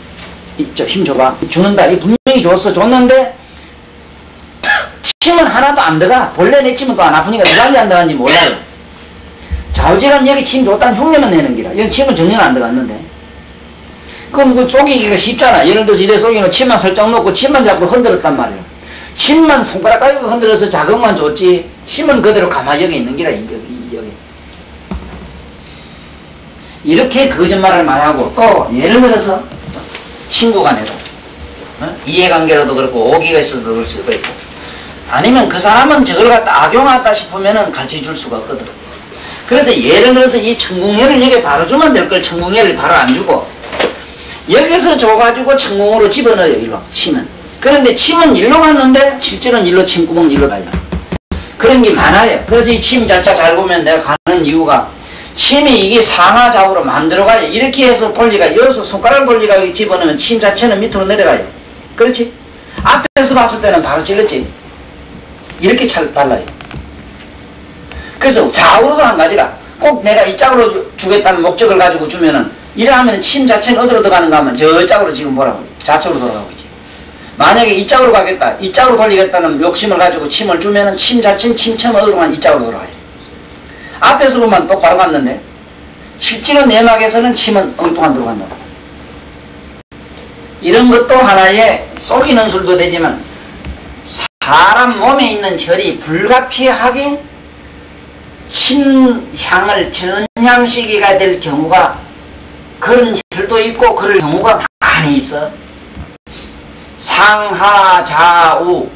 힘 줘봐. 주는다. 이 분명히 줬는데 침은 하나도 안 들어가. 본래 내 침은 또 안 아프니까 누가 안 들어가는지 몰라요. 좌우지간 여기 침 줬다는 흉내만 내는 기라. 여기 침은 전혀 안 들어갔는데. 그럼 그 쪼개기가 쉽잖아. 예를 들어서 이래 쪼개는 침만 설정 놓고 침만 자꾸 흔들었단 말이에요. 침만 손가락 가지고 흔들어서 자극만 줬지 힘은 그대로 가만히 여기 있는 기라. 여기. 이렇게 거짓말을 많이 하고 또 예를 들어서 친구 간에도 이해관계로도 그렇고 오기가 있어도 그럴 수가 있고 아니면 그 사람은 저걸 갖다 악용한다 싶으면은 가르쳐줄 수가 없거든. 그래서 예를 들어서 이 천궁예를 여기 바로 주면 될 걸 천궁예를 바로 안 주고 여기서 줘가지고 천궁으로 집어넣어요. 일로 침은. 그런데 침은 일로 갔는데 실제로는 일로 침구멍 일로 가요. 그런 게 많아요. 그래서 이 침 자체 잘 보면 내가 가는 이유가 침이 이게 상하좌우로 마음대로 가요. 이렇게 해서 돌리가 여기서 손가락 돌리가 집어넣으면 침 자체는 밑으로 내려가요. 그렇지? 앞에서 봤을 때는 바로 찔렀지. 이렇게 잘 달라요. 그래서 좌우로도 한 가지라. 꼭 내가 이 짝으로 주겠다는 목적을 가지고 주면은 이래 하면 침 자체는 어디로 들어가는가 하면 저 짝으로 지금 뭐라고 좌측으로 돌아가고 있지. 만약에 이 짝으로 가겠다, 이 짝으로 돌리겠다는 욕심을 가지고 침을 주면은 침 자체는 침처럼 어디로 가면 이 짝으로 돌아가요. 앞에서 보면 똑바로 갔는데 실제로 내막에서는 침은 엉뚱한 데로 간다. 이런 것도 하나의 속이는 술도 되지만 사람 몸에 있는 혈이 불가피하게 침향을 전향시키게 될 경우가 그런 혈도 있고 그럴 경우가 많이 있어. 상하 좌우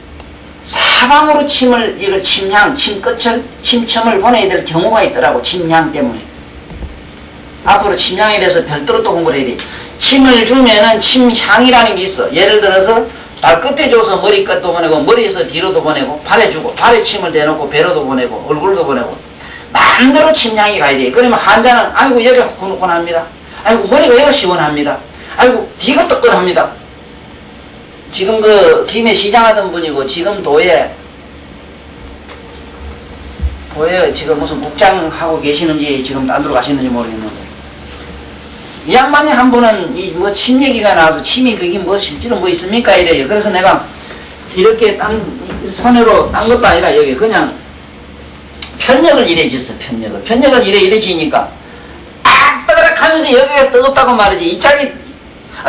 사방으로 침을 이걸 침향, 침끝을 침첨을 보내야 될 경우가 있더라고. 침향 때문에. 앞으로 침향에 대해서 별도로 또 공부를 해야 돼. 침을 주면은 침향이라는 게 있어. 예를 들어서 발끝에 줘서 머리끝도 보내고 머리에서 뒤로도 보내고 발에 주고 발에 침을 대놓고 배로도 보내고 얼굴도 보내고 마음대로 침향이 가야 돼. 그러면 환자는 아이고 여기가 후끈후끈합니다. 아이고 머리가 여기가 시원합니다. 아이고 뒤가 뜨끈합니다. 지금 그 김해 시장하던 분이고 지금 도에 지금 무슨 국장 하고 계시는지 지금 딴 데로 가시는지 모르겠는데 이 양반이 한 분은 이 뭐 침 얘기가 나와서 침이 그게 뭐 실제로 뭐 있습니까 이래요. 그래서 내가 이렇게 손으로 딴 것도 아니라 여기 그냥 편력을 이래 짓어. 편력을 이래 짓니까 악따그락 하면서 여기가 뜨겁다고 말이지. 이 짝이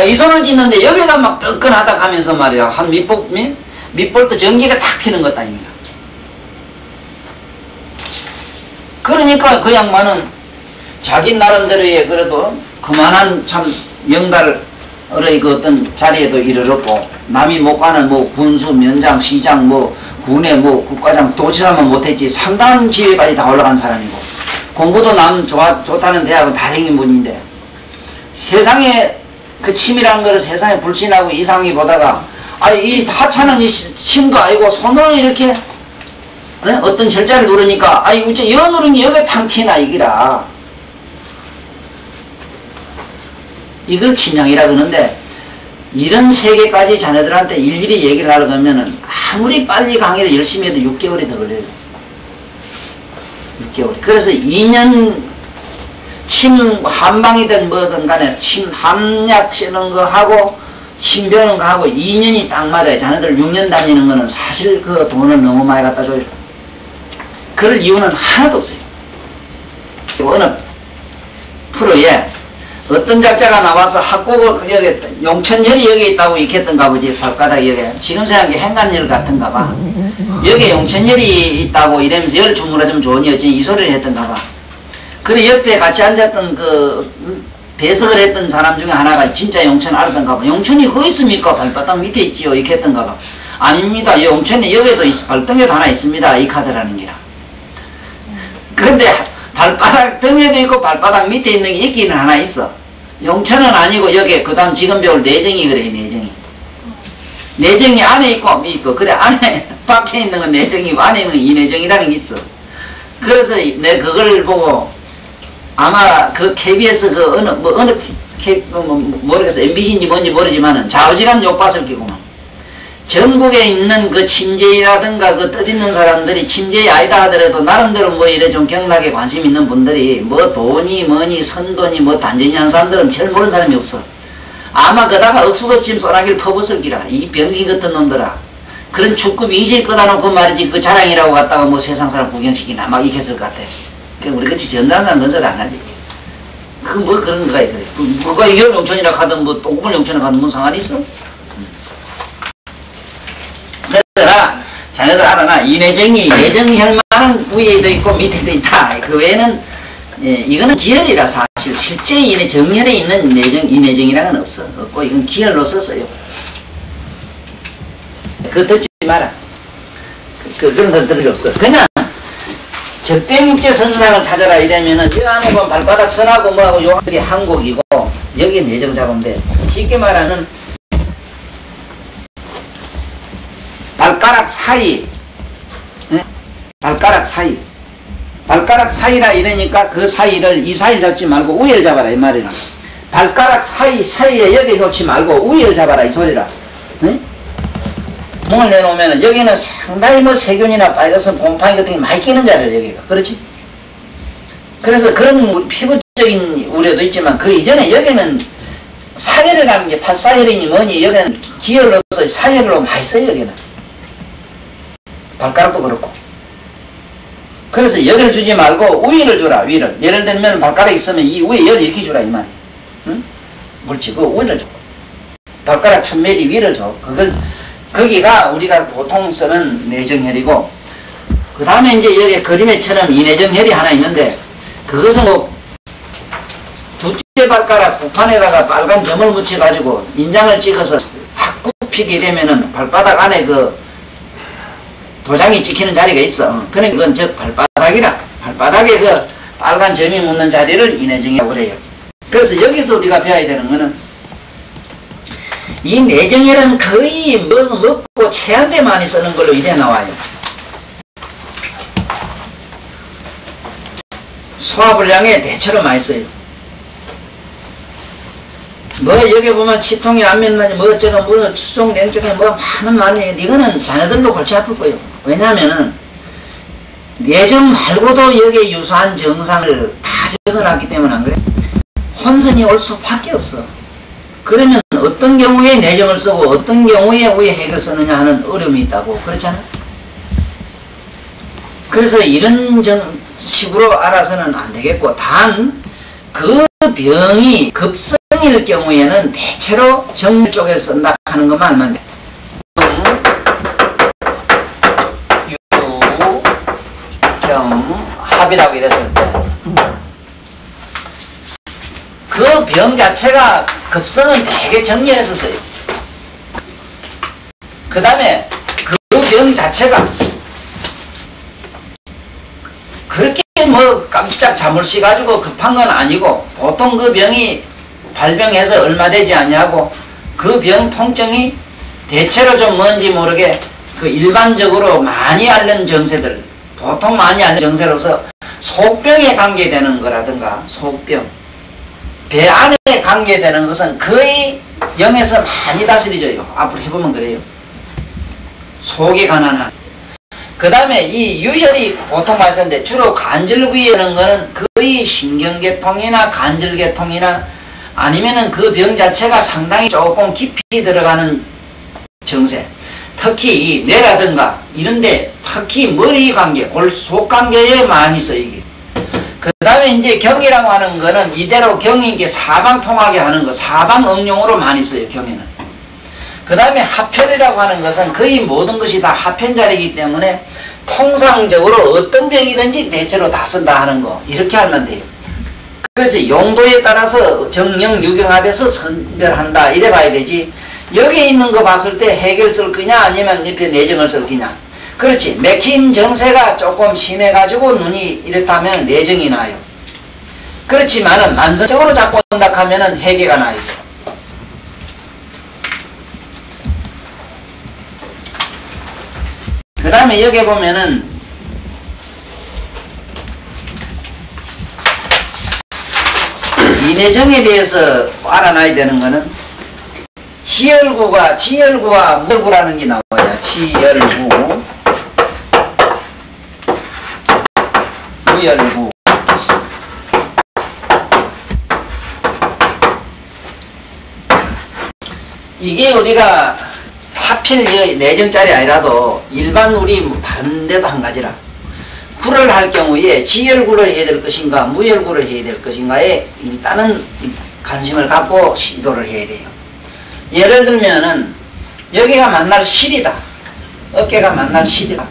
이 손을 짓는데 여기가 막 뜨끈하다 하면서 말이야. 한 밑볼트 전기가 탁 피는 것 아닙니까? 그러니까 그 양반은 자기 나름대로의 그래도 그만한 참 영달의 그 어떤 자리에도 이르렀고 남이 못 가는 뭐 군수, 면장, 시장, 뭐 군의 뭐 국가장, 도지사만 못했지 상당한 지위까지 다 올라간 사람이고 공부도 남 좋다는 대학은 다 다닌 분인데 세상에 그 침이라는 거를 세상에 불신하고 이상하게 보다가 이 하찮은 이 침도 아니고 손으로 이렇게 어떤 절자를 누르니까 우째 여 누르니 여기 탕피나 이기라. 이걸 침향이라 그러는데 이런 세계까지 자네들한테 일일이 얘기를 하려고 하면은 아무리 빨리 강의를 열심히 해도 6개월이 더 걸려요. 6개월. 그래서 2년 침 한방이든 뭐든 간에 침 함약 쓰는 거 하고 침 배우는 거 하고 2년이 딱 맞아요. 자네들 6년 다니는 거는 사실 그 돈을 너무 많이 갖다 줘요. 그럴 이유는 하나도 없어요. 어느 프로에 어떤 작자가 나와서 학곡을 여기 용천열이 여기 있다고 익혔던가 보지. 발가락 여기 지금 생각해 행간열 같은가 봐. 여기 용천열이 있다고 이러면서 열 주물어주면 좋으니 어찌 이 소리를 했던가 봐. 그래 옆에 같이 앉았던 그 배석을 했던 사람 중에 하나가 진짜 용천 알았던가 봐. 용천이 어디 있습니까? 발바닥 밑에 있지요. 이렇게 했던가 봐. 아닙니다. 용천이 여기에도 발등에도 하나 있습니다. 이 카드라는 기라. 그런데 발바닥 등에도 있고 발바닥 밑에 있는 게 있기는 하나 있어. 용천은 아니고 여기 그 다음 지금 배울 내정이 그래. 내정이. 내정이 안에 있고 그래 안에 밖에 있는 건 내정이고 안에 있는 건 이내정이라는 게 있어. 그래서 내 그걸 보고 아마 그 KBS 그 모르겠어. MBC인지 뭔지 모르지만은 좌우지간 욕봤을 게구만. 전국에 있는 그 침제라든가 그 뜻있는 사람들이 침제이 아니다 하더라도 나름대로 뭐 이래 좀 경락에 관심 있는 분들이 뭐 돈이 뭐니 선돈이 뭐 단전이 한 사람들은 별 모르는 사람이 없어. 아마 그다가 억수거침 소나기를 퍼붓을 기라. 이 병신 같은 놈들아. 그런 축구 이질 꺼다 놓고 말이지 그 자랑이라고 갖다가 뭐 세상 사람 구경시키나 막 이랬을 것 같아. 그러니까 우리 같이 전단한 사람 건설 안 하지. 그 뭐 그런 거가 그래. 그거 이열 용천이라 하든 뭐 똥구멍 용천이라 하든 무슨 상관이 있어? 그러나 자네들 알아나 이내정이 내정혈만은 위에도 있고 밑에도 있다. 그 외에는 이거는 기혈이라 사실 실제 정혈에 있는 이내정이라는 건 없고 이건 기혈로 썼어요. 그거 듣지 마라. 그런 소리 들을 없어. 그냥 적대육제 선상을 찾아라 이러면은 여 안에 보면 발바닥 선하고 뭐하고 요게 한국이고 여기 내정 잡으면 돼. 쉽게 말하는 발가락 사이, 발가락 사이라 이러니까 그 사이를 이 사이를 잡지 말고 위를 잡아라 이 말이라. 발가락 사이에 여기 놓지 말고 위를 잡아라 이 소리라. 몸을 내놓으면 여기는 상당히 뭐 세균이나 바이러스 곰팡이 같은 게 많이 끼는 자리를 여기가. 그렇지? 그래서 그런 피부적인 우려도 있지만 그 이전에 여기는 사혈이라는 게 팔사혈이니 뭐니 여기는 기혈로서 사혈로 많이 써요 여기는. 발가락도 그렇고. 그래서 열을 주지 말고 위를 주라 위를. 예를 들면 발가락이 있으면 이 위에 열을 이렇게 주라 이 말이야. 응? 그렇지. 그 위를 줘. 발가락 1000mm 위를 줘. 거기가 우리가 보통 쓰는 내정혈이고 그 다음에 이제 여기 그림에처럼 이내정혈이 하나 있는데 그것은 뭐 두째 발가락 부판에다가 빨간 점을 묻혀가지고 인장을 찍어서 탁 굽히게 되면은 발바닥 안에 그 도장이 찍히는 자리가 있어. 그러니까 그건 즉 발바닥이라. 발바닥에 그 빨간 점이 묻는 자리를 이내정이라고 그래요. 그래서 여기서 우리가 배워야 되는 거는 이 내정혈은 거의 먹고 체할 때 많이 쓰는 걸로 이래 나와요. 소화불량에 대체로 많이 써요. 뭐 여기 보면 치통이 안면만이 뭐 어쩌고 뭐 추종 냉증에 뭐 많은 이거는 자녀들도 골치 아플 거예요. 왜냐하면은 내정 말고도 여기에 유사한 증상을 다 적어놨기 때문에 안 그래? 혼선이 올 수밖에 없어. 그러면 어떤 경우에 내정을 쓰고 어떤 경우에 왜 핵을 쓰느냐 하는 어려움이 있다고. 그렇잖아? 그래서 이런 식으로 알아서는 안 되겠고 단 그 병이 급성일 경우에는 대체로 정밀 쪽에 쓴다 하는 것만 알면 돼. 합이라고 이랬을 때 그 병 자체가 급성은 되게 정렬해서 써요. 그 다음에 그 병 자체가 그렇게 뭐 깜짝 자물쇠 가지고 급한 건 아니고 보통 그 병이 발병해서 얼마 되지 않냐고 그 병 통증이 대체로 좀 뭔지 모르게 그 일반적으로 많이 앓는 증세들 보통 많이 앓는 증세로서 속병에 관계되는 거라든가 속병 배 안에 관계되는 것은 거의 0에서 많이 다스려져요. 앞으로 해보면 그래요. 속에 관한 그 다음에 이 유혈이 보통 말씀인데 주로 간질부위라는 거는 거의 신경계통이나 간질계통이나 아니면은 그 병 자체가 상당히 조금 깊이 들어가는 증세. 특히 이 뇌라든가 이런데 특히 머리 관계, 속 관계에 많이 쓰이게. 그 다음에 이제 경이라고 하는 거는 이대로 경인 게 사방통하게 하는 거, 사방응용으로 많이 써요, 경에는. 그 다음에 하편이라고 하는 것은 거의 모든 것이 다 하편자리이기 때문에 통상적으로 어떤 병이든지 대체로 다 쓴다 하는 거, 이렇게 하면 돼요. 그래서 용도에 따라서 정령, 유경합에서 선별한다, 이래 봐야 되지. 여기 있는 거 봤을 때 해결 쓸 거냐, 아니면 옆에 내정을 쓸 거냐. 그렇지. 맥힌 정세가 조금 심해가지고 눈이 이렇다면 내정이 나요. 그렇지만은 만성적으로 자꾸 온다 하면은 해계가 나요. 그 다음에 여기 보면은 이내정에 대해서 알아놔야 되는 거는 지열구와 무열구라는 게 나와요. 지열구, 무열구. 이게 우리가 하필 내정짜리 아니라도 일반 우리 다른 데도 한 가지라. 구를 할 경우에 지열구를 해야 될 것인가 무열구를 해야 될 것인가에 일단은 관심을 갖고 시도를 해야 돼요. 예를 들면은 여기가 만날 실이다. 어깨가 만날 실이다.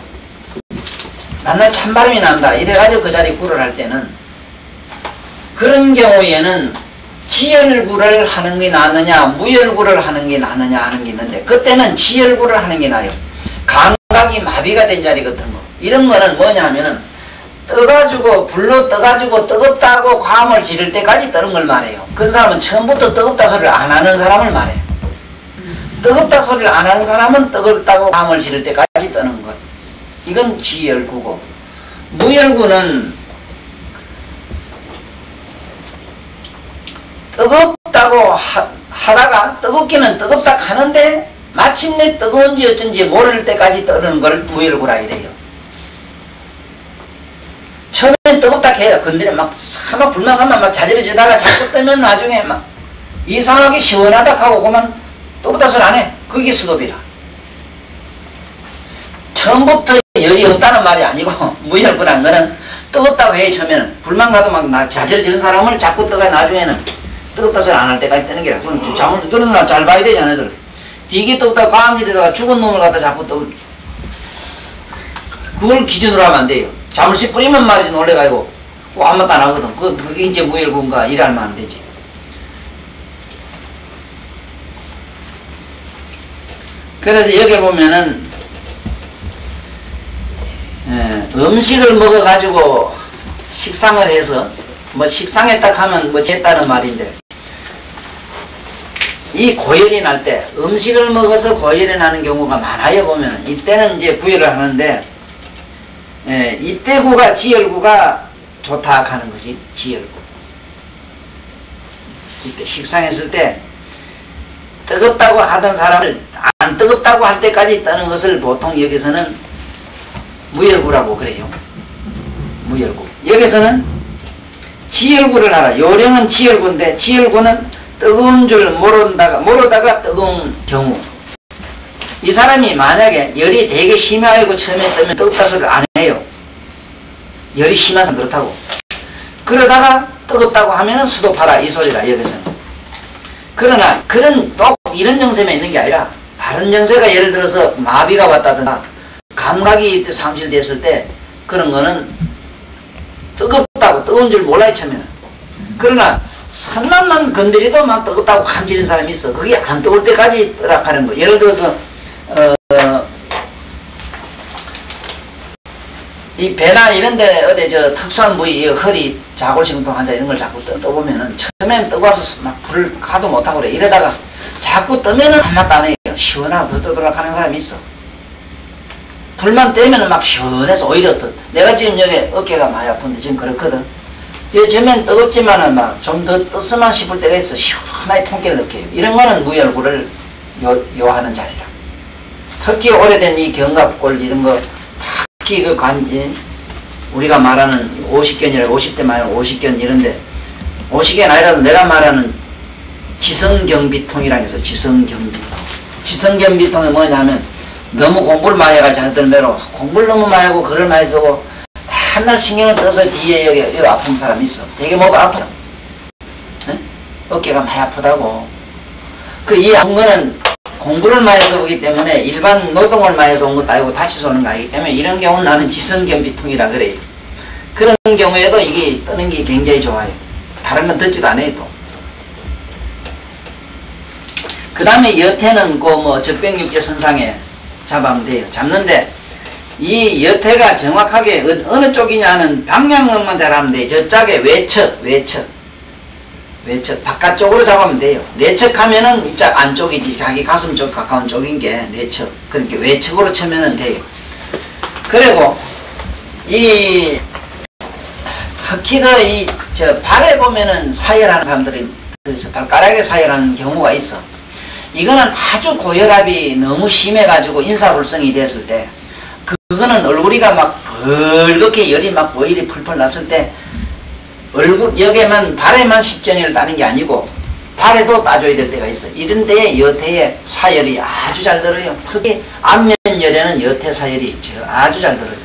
만날 찬바람이 난다. 이래가지고 그 자리 구를 할 때는 그런 경우에는 지열구를 하는 게 낫느냐 무열구를 하는 게 낫느냐 하는 게 있는데 그때는 지열구를 하는 게 나아요. 감각이 마비가 된 자리 같은 거. 이런 거는 뭐냐면은 떠가지고 불로 떠가지고 뜨겁다고 감을 지를 때까지 떠는 걸 말해요. 그 사람은 처음부터 뜨겁다 소리를 안 하는 사람을 말해요. 뜨겁다 소리를 안 하는 사람은 뜨겁다고 감을 지를 때까지 떠는 것. 이건 지열구고, 무열구는 뜨겁다고 하다가 뜨겁기는 뜨겁다 하는데 마침내 뜨거운지 어쩐지 모를 때까지 떠는 걸 무열구라 이래요. 처음엔 뜨겁다 해요. 근데 막 불만하면 막 자지러지다가 자꾸 뜨면 나중에 막 이상하게 시원하다 하고 그만 뜨겁다 소리 안 해. 그게 수도비라. 처음부터 열이 없다는 말이 아니고 무열구란 거는 뜨겁다고 해 처음에는 불만 가도 막 자지러지는 사람을 자꾸 떠가 나중에는 뜨겁다 소리 안 할 때까지 뜨는 게라. 그럼 잠을 들어나 잘 봐야 되지 않아들. 되게 뜨겁다 과학일에다가 죽은 놈을 갖다 자꾸 떠. 그걸 기준으로 하면 안 돼요. 자물쇠 뿌리면 말이지 놀래가지고 아무것도 안 하거든. 그게 이제 무열구인가 이래하면 안 되지. 그래서 여기 보면은 음식을 먹어가지고 식상을 해서 뭐 식상했다 하면 뭐 했다는 말인데 이 고열이 날 때 음식을 먹어서 고열이 나는 경우가 많아요. 보면은 이때는 이제 구열을 하는데 이때 구가 지열구가 좋다 하는 거지. 지열구. 이때 식상했을 때 뜨겁다고 하던 사람을 안 뜨겁다고 할 때까지 떠는 것을 보통 여기서는 무열구라고 그래요. 무열구. 여기서는 지열구를 하라. 요령은 지열구인데 지열구는 뜨거운 줄 모르다가 뜨거운 경우. 이 사람이 만약에 열이 되게 심하고 처음에 뜨면 뜨겁다 소리를 안 해요. 열이 심한 사람 그렇다고. 그러다가 뜨겁다고 하면은 수도파라 이 소리라 여기서는. 그러나 또 이런 정세만 있는 게 아니라 다른 정세가 예를 들어서 마비가 왔다든가 감각이 상실됐을 때 그런 거는 뜨겁다고 뜨거운 줄 몰라요 처음에는. 그러나 선만만 건드려도 막 뜨겁다고 감지는 사람이 있어. 그게 안 뜨거울 때까지 뜨락하는 거. 예를 들어서 이 배나 이런데 어디 특수한 부위 허리 자골신경 환자 이런 걸 자꾸 떠보면은 처음에는 뜨거워서 막 불을 가도 못하고 그래. 이러다가 자꾸 뜨면은 아무것도 안 해요. 시원하고 더 뜨거락 하는 사람이 있어. 불만 떼면은 막 시원해서 오히려 더. 내가 지금 여기 어깨가 많이 아픈데 지금 그렇거든. 요즘엔 뜨겁지만은 막 좀 더 떴으면 싶을 때가 있어. 시원하게 통깨를 느껴요. 이런 거는 무열구를 요하는 자리라. 특히 오래된 이 견갑골 이런 거 특히 그 관지 우리가 말하는 50견이라고 50대 말하는 50견 이런데 50견 아니라도 내가 말하는 지성경비통이라고 해서 지성경비통. 지성경비통이 뭐냐면 너무 공부를 많이 해가지고 하들매로 공부를 너무 많이 하고 글을 많이 쓰고 한날 신경을 써서 뒤에 여기 아픈 사람이 있어. 되게 뭐가 아파요. 네? 어깨가 많이 아프다고. 이 아픈 거는 공부를 많이 해서 오기 때문에 일반 노동을 많이 해서 온 것도 아니고 다치서 오는 거 아니기 때문에 이런 경우는 나는 지성경비통이라 그래요. 그런 경우에도 이게 뜨는 게 굉장히 좋아요. 다른 건 듣지도 않아요 또. 그 다음에 여태는 적병육제 선상에 잡으면 돼요. 잡는데 이 여태가 정확하게 어느 쪽이냐는 방향만 잘하면 돼요. 저짝에 외척 바깥쪽으로 잡으면 돼요. 내척하면은 이쪽 안쪽이지 자기 가슴 쪽 가까운 쪽인 게 내척. 그러니까 외척으로 쳐면은 돼요. 그리고 이 특히 더 발에 보면은 사열하는 사람들이 그래서 발가락에 사열하는 경우가 있어. 이거는 아주 고혈압이 너무 심해가지고 인사불성이 됐을 때 그거는 얼굴이가 막 벌겋게 열이 막 오일이 펄펄 났을 때 얼굴 여기에만 발에만 십정혈을 따는 게 아니고 발에도 따줘야 될 때가 있어. 이런 데에 여태에 사열이 아주 잘 들어요. 특히 안면열에는 여태 사열이 아주 잘 들어요.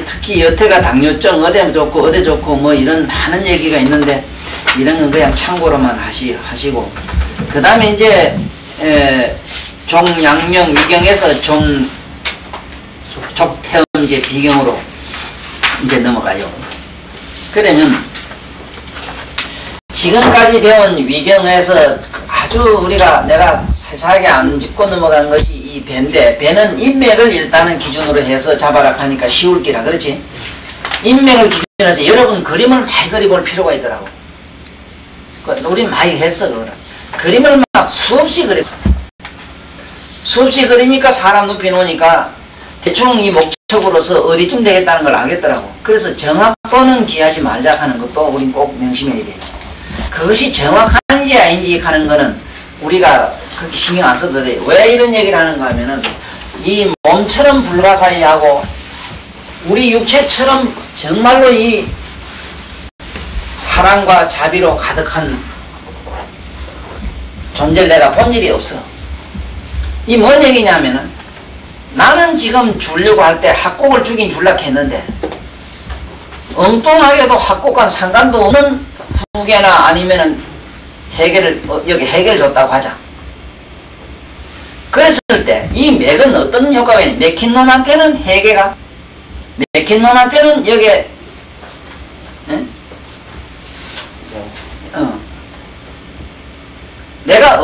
특히 여태가 당뇨증 어디 좋고 이런 많은 얘기가 있는데 이런 건 그냥 참고로만 하시고 그 다음에 이제 종양명 위경에서 족태음제 비경으로 이제 넘어가요. 그러면 지금까지 배운 위경에서 아주 내가 세세하게 안 짚고 넘어간 것이 이 배인데, 배는 인맥을 일단은 기준으로 해서 잡아라 하니까 쉬울 기라 그렇지. 인맥을 기준으로 해서 여러분 그림을 많이 그려볼 필요가 있더라고. 우리 많이 했어. 그림을 막 수없이 그렸어. 수없이 그리니까 사람 높이 놓으니까 대충 이 목적으로서 어디쯤 되겠다는 걸 알겠더라고. 그래서 정확도는 기하지 말자 하는 것도 우린 꼭 명심해야 돼. 그것이 정확한지 아닌지 하는 거는 우리가 그렇게 신경 안 써도 돼. 왜 이런 얘기를 하는가 하면은 이 몸처럼 불가사의하고 우리 육체처럼 정말로 이 사랑과 자비로 가득한 존재를 내가 본 일이 없어. 이 뭔 얘기냐면은 나는 지금 주려고 할 때 학곡을 주긴 줄라고 했는데 엉뚱하게도 학곡과 상관도 없는 후계나 아니면은 여기 해결 줬다고 하자. 그랬을 때 이 맥은 어떤 효과가 있냐. 맥힌 놈한테는 해계가, 맥힌 놈한테는 여기에 내가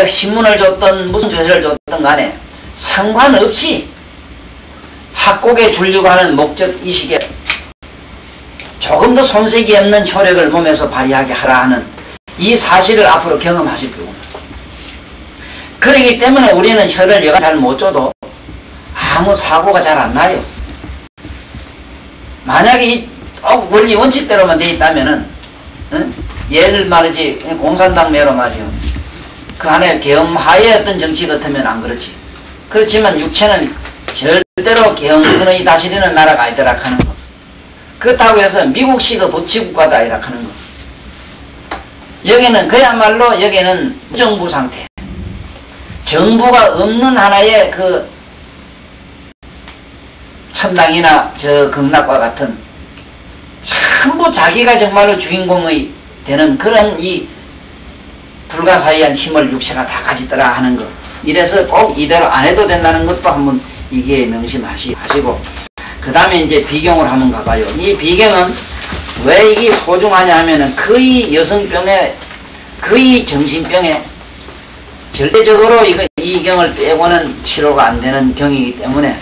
신문을 줬던 무슨 저서를 줬던 간에 상관없이 학곡에 주려고 하는 목적의식에 조금도 손색이 없는 효력을 몸에서 발휘하게 하라 하는 이 사실을 앞으로 경험하실 거고, 그러기 때문에 우리는 혀를 여가 잘 못 줘도 아무 사고가 잘 안 나요. 만약에 이 원리 원칙대로만 돼 있다면은 예를 말이지 공산당 매로 말이요. 그 안에 계엄하에 어떤 정치 같으면 안 그렇지. 그렇지만 육체는 절대로 계엄군의 다스리는 나라가 아니더라 하는 거. 그렇다고 해서 미국식 법치국가도 아니라 하는 거. 여기는 그야말로 여기는 무정부 상태. 정부가 없는 하나의 그 천당이나 저 극락과 같은 전부 자기가 정말로 주인공의 되는 그런 이 불가사의한 힘을 육체가 다 가지더라 하는 거. 이래서 꼭 이대로 안 해도 된다는 것도 한번 이게 명심하시고, 그 다음에 이제 비경을 한번 가봐요. 이 비경은 왜 이게 소중하냐 하면은 거의 여성병에, 거의 정신병에 절대적으로 이 경을 빼고는 치료가 안 되는 경이기 때문에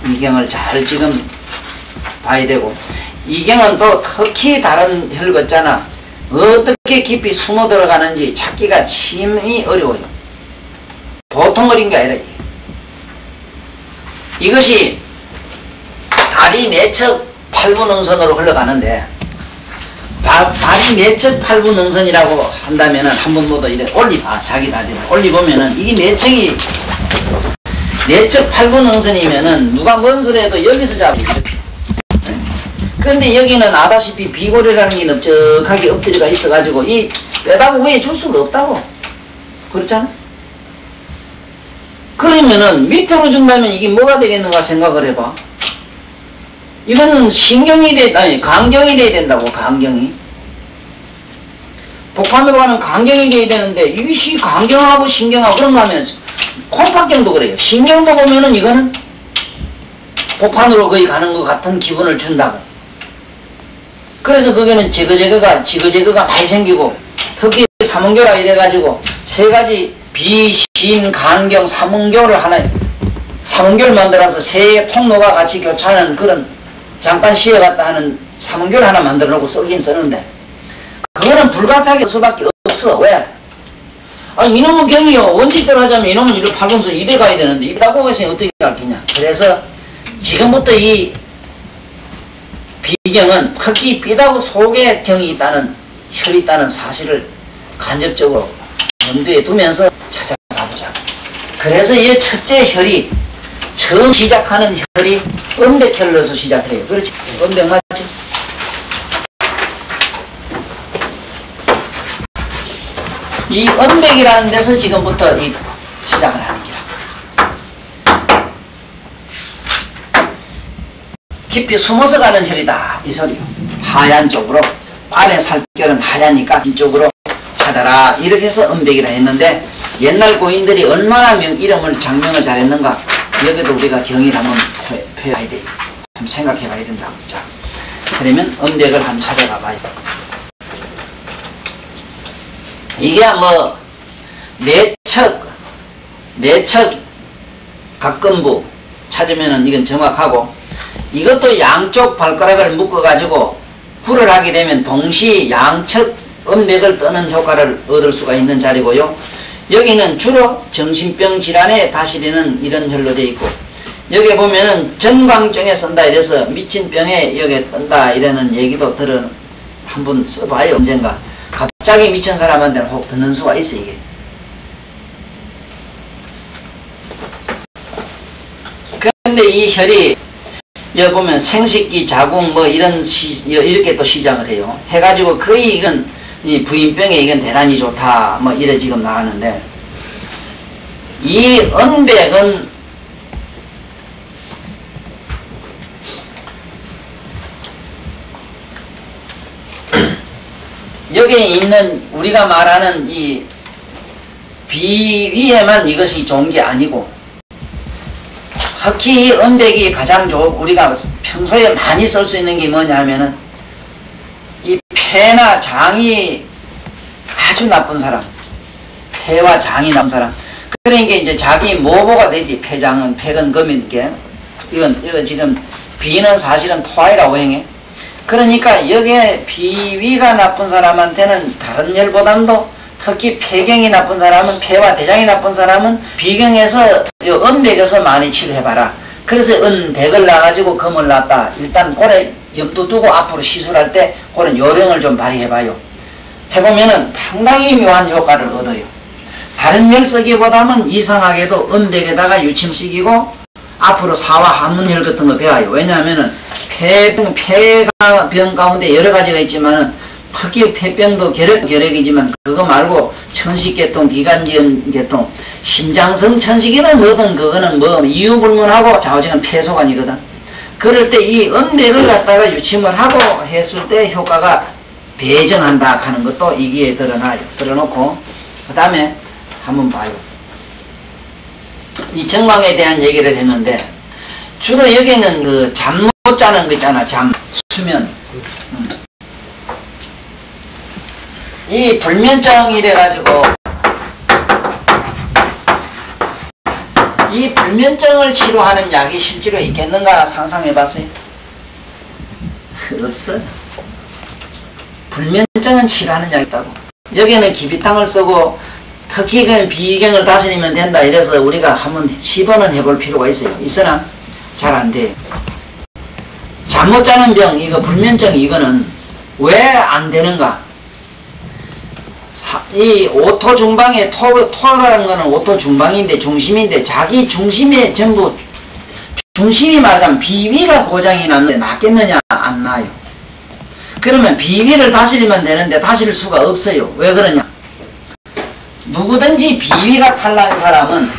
이 경을 잘 지금 봐야 되고, 이 경은 또 특히 다른 혈 같잖아. 어떻게 깊이 숨어 들어가는지 찾기가 심히 어려워요. 보통 어린 게 아니라 이것이 다리 내측 8부 능선으로 흘러가는데, 다리 내측 8부 능선이라고 한다면은 한번 모두 이래 올리봐. 자기 다리를 올리보면은 이게 내측이 내측 8부 능선이면은 누가 뭔 소리 해도 여기서 잡고 이렇게. 그 근데 여기는 아다시피 비골이라는 게 넓적하게 엎드려가 있어가지고 이 뼈다구 위에 줄 수가 없다고. 그렇잖아? 그러면은 밑으로 준다면 이게 뭐가 되겠는가 생각을 해봐. 이거는 신경이 아니 강경이 돼야 된다고. 강경이 복판으로 가는 강경이 돼야 되는데 이것이 강경하고 신경하고 그런가 하면 콩팥경도 그래요. 신경도 보면은 이거는 복판으로 거의 가는 것 같은 기분을 준다고. 그래서 거기는 지그재그가 많이 생기고 특히 삼은교라 이래가지고 세 가지 비, 신, 간경, 삼은교를 하나 삼은교를 만들어서 세 통로가 같이 교차하는 그런 잠깐 쉬어갔다 하는 삼은교를 하나 만들어 놓고 쓰긴 쓰는데 그거는 불가피하게 쓸 수밖에 없어. 왜? 아 이놈의 경이요. 원칙대로 하자면 이놈은 이를 팔면서 이래 가야 되는데 이라고 해서 어떻게 가르치냐. 그래서 지금부터 이 비경은 특히 삐다구 속에 경이 있다는 혈이 있다는 사실을 간접적으로 염두에 두면서 찾아가보자. 그래서 이 첫째 혈이 처음 시작하는 혈이 음백혈로서 시작을 해요. 그렇지? 음백 맞지? 이 음백이라는 데서 지금부터 이 시작을 하는 거야. 깊이 숨어서 가는 혈이다. 이 소리요. 하얀 쪽으로 아래 살결은 하얘니까 이쪽으로 찾아라. 이렇게 해서 음백이라 했는데 옛날 고인들이 얼마나 이름을 장명을 잘했는가. 여기도 우리가 경의를 한번 표해야 돼. 한번 생각해 봐야 된다. 자, 그러면 음백을 한번 찾아가 봐요. 이게 뭐 내척 각根部찾으면은 이건 정확하고 이것도 양쪽 발가락을 묶어 가지고 불을 하게 되면 동시 양측 음맥을 뜨는 효과를 얻을 수가 있는 자리고요. 여기는 주로 정신병 질환에 다스리는 이런 혈로 되어 있고 여기 보면은 전광증에 쓴다 이래서 미친 병에 여기에 뜬다 이러는 얘기도 한번 써봐요. 언젠가 갑자기 미친 사람한테는 혹 듣는 수가 있어 이게. 그런데 이 혈이 여기 보면 생식기, 자궁 뭐 이렇게 또 시작을 해요. 해가지고 거의 이건 이 부인병에 이건 대단히 좋다 뭐 이래 지금 나가는데 이 음백은 여기에 있는 우리가 말하는 이 비위에만 이것이 좋은 게 아니고 특히 이 음백이 가장 우리가 평소에 많이 쓸 수 있는 게 뭐냐 하면은 이 폐나 장이 아주 나쁜 사람, 폐와 장이 나쁜 사람. 그러니까 이제 자기 모보가 되지. 폐장은 폐근 금인 게 이건 지금 비는 사실은 토하이라고 행해. 그러니까 여기에 비위가 나쁜 사람한테는 다른 혈보담도 특히 폐경이 나쁜 사람은 폐와 대장이 나쁜 사람은 비경에서 음백에서 많이 치료해봐라. 그래서 은백을 놔가지고 금을 놨다. 일단 고래 염두 두고 앞으로 시술할 때 그런 요령을 좀 발휘해봐요. 해보면은 상당히 묘한 효과를 얻어요. 다른 혈 쓰기보다는 이상하게도 음백에다가 유침시키고 앞으로 사와 한문혈 같은 거 배워요. 왜냐하면은 폐병 가운데 여러 가지가 있지만은 특히 폐병도 결핵이지만 그거 말고 천식계통, 기관지염계통, 심장성 천식이든 뭐든 그거는 뭐 이유불문하고 좌우지간 폐소관이거든. 그럴 때 이 음백을 갖다가 유침을 하고 했을 때 효과가 배정한다 하는 것도 이기에 드러나요. 드러놓고 그 다음에 한번 봐요. 이 정광에 대한 얘기를 했는데 주로 여기는 그 잠 못 자는 거 있잖아. 잠, 수면. 이 불면증이래가지고 이 불면증을 치료하는 약이 실제로 있겠는가 상상해봤어요? 없어. 불면증은 치료하는 약이 있다고. 여기는 기비탕을 쓰고 특히 그 비경을 다스리면 된다 이래서 우리가 한번 시도는 해볼 필요가 있어요. 있으나 잘 안 돼. 잠 못 자는 병, 이거 불면증 이거는 왜 안 되는가? 이 오토 중방에 토라는 거는 오토 중방인데 중심인데 자기 중심에 전부 중심이 말하자면 비위가 고장이 났는데 낫겠느냐? 안 나요. 그러면 비위를 다스리면 되는데 다스릴 수가 없어요. 왜 그러냐? 누구든지 비위가 탈락한 사람은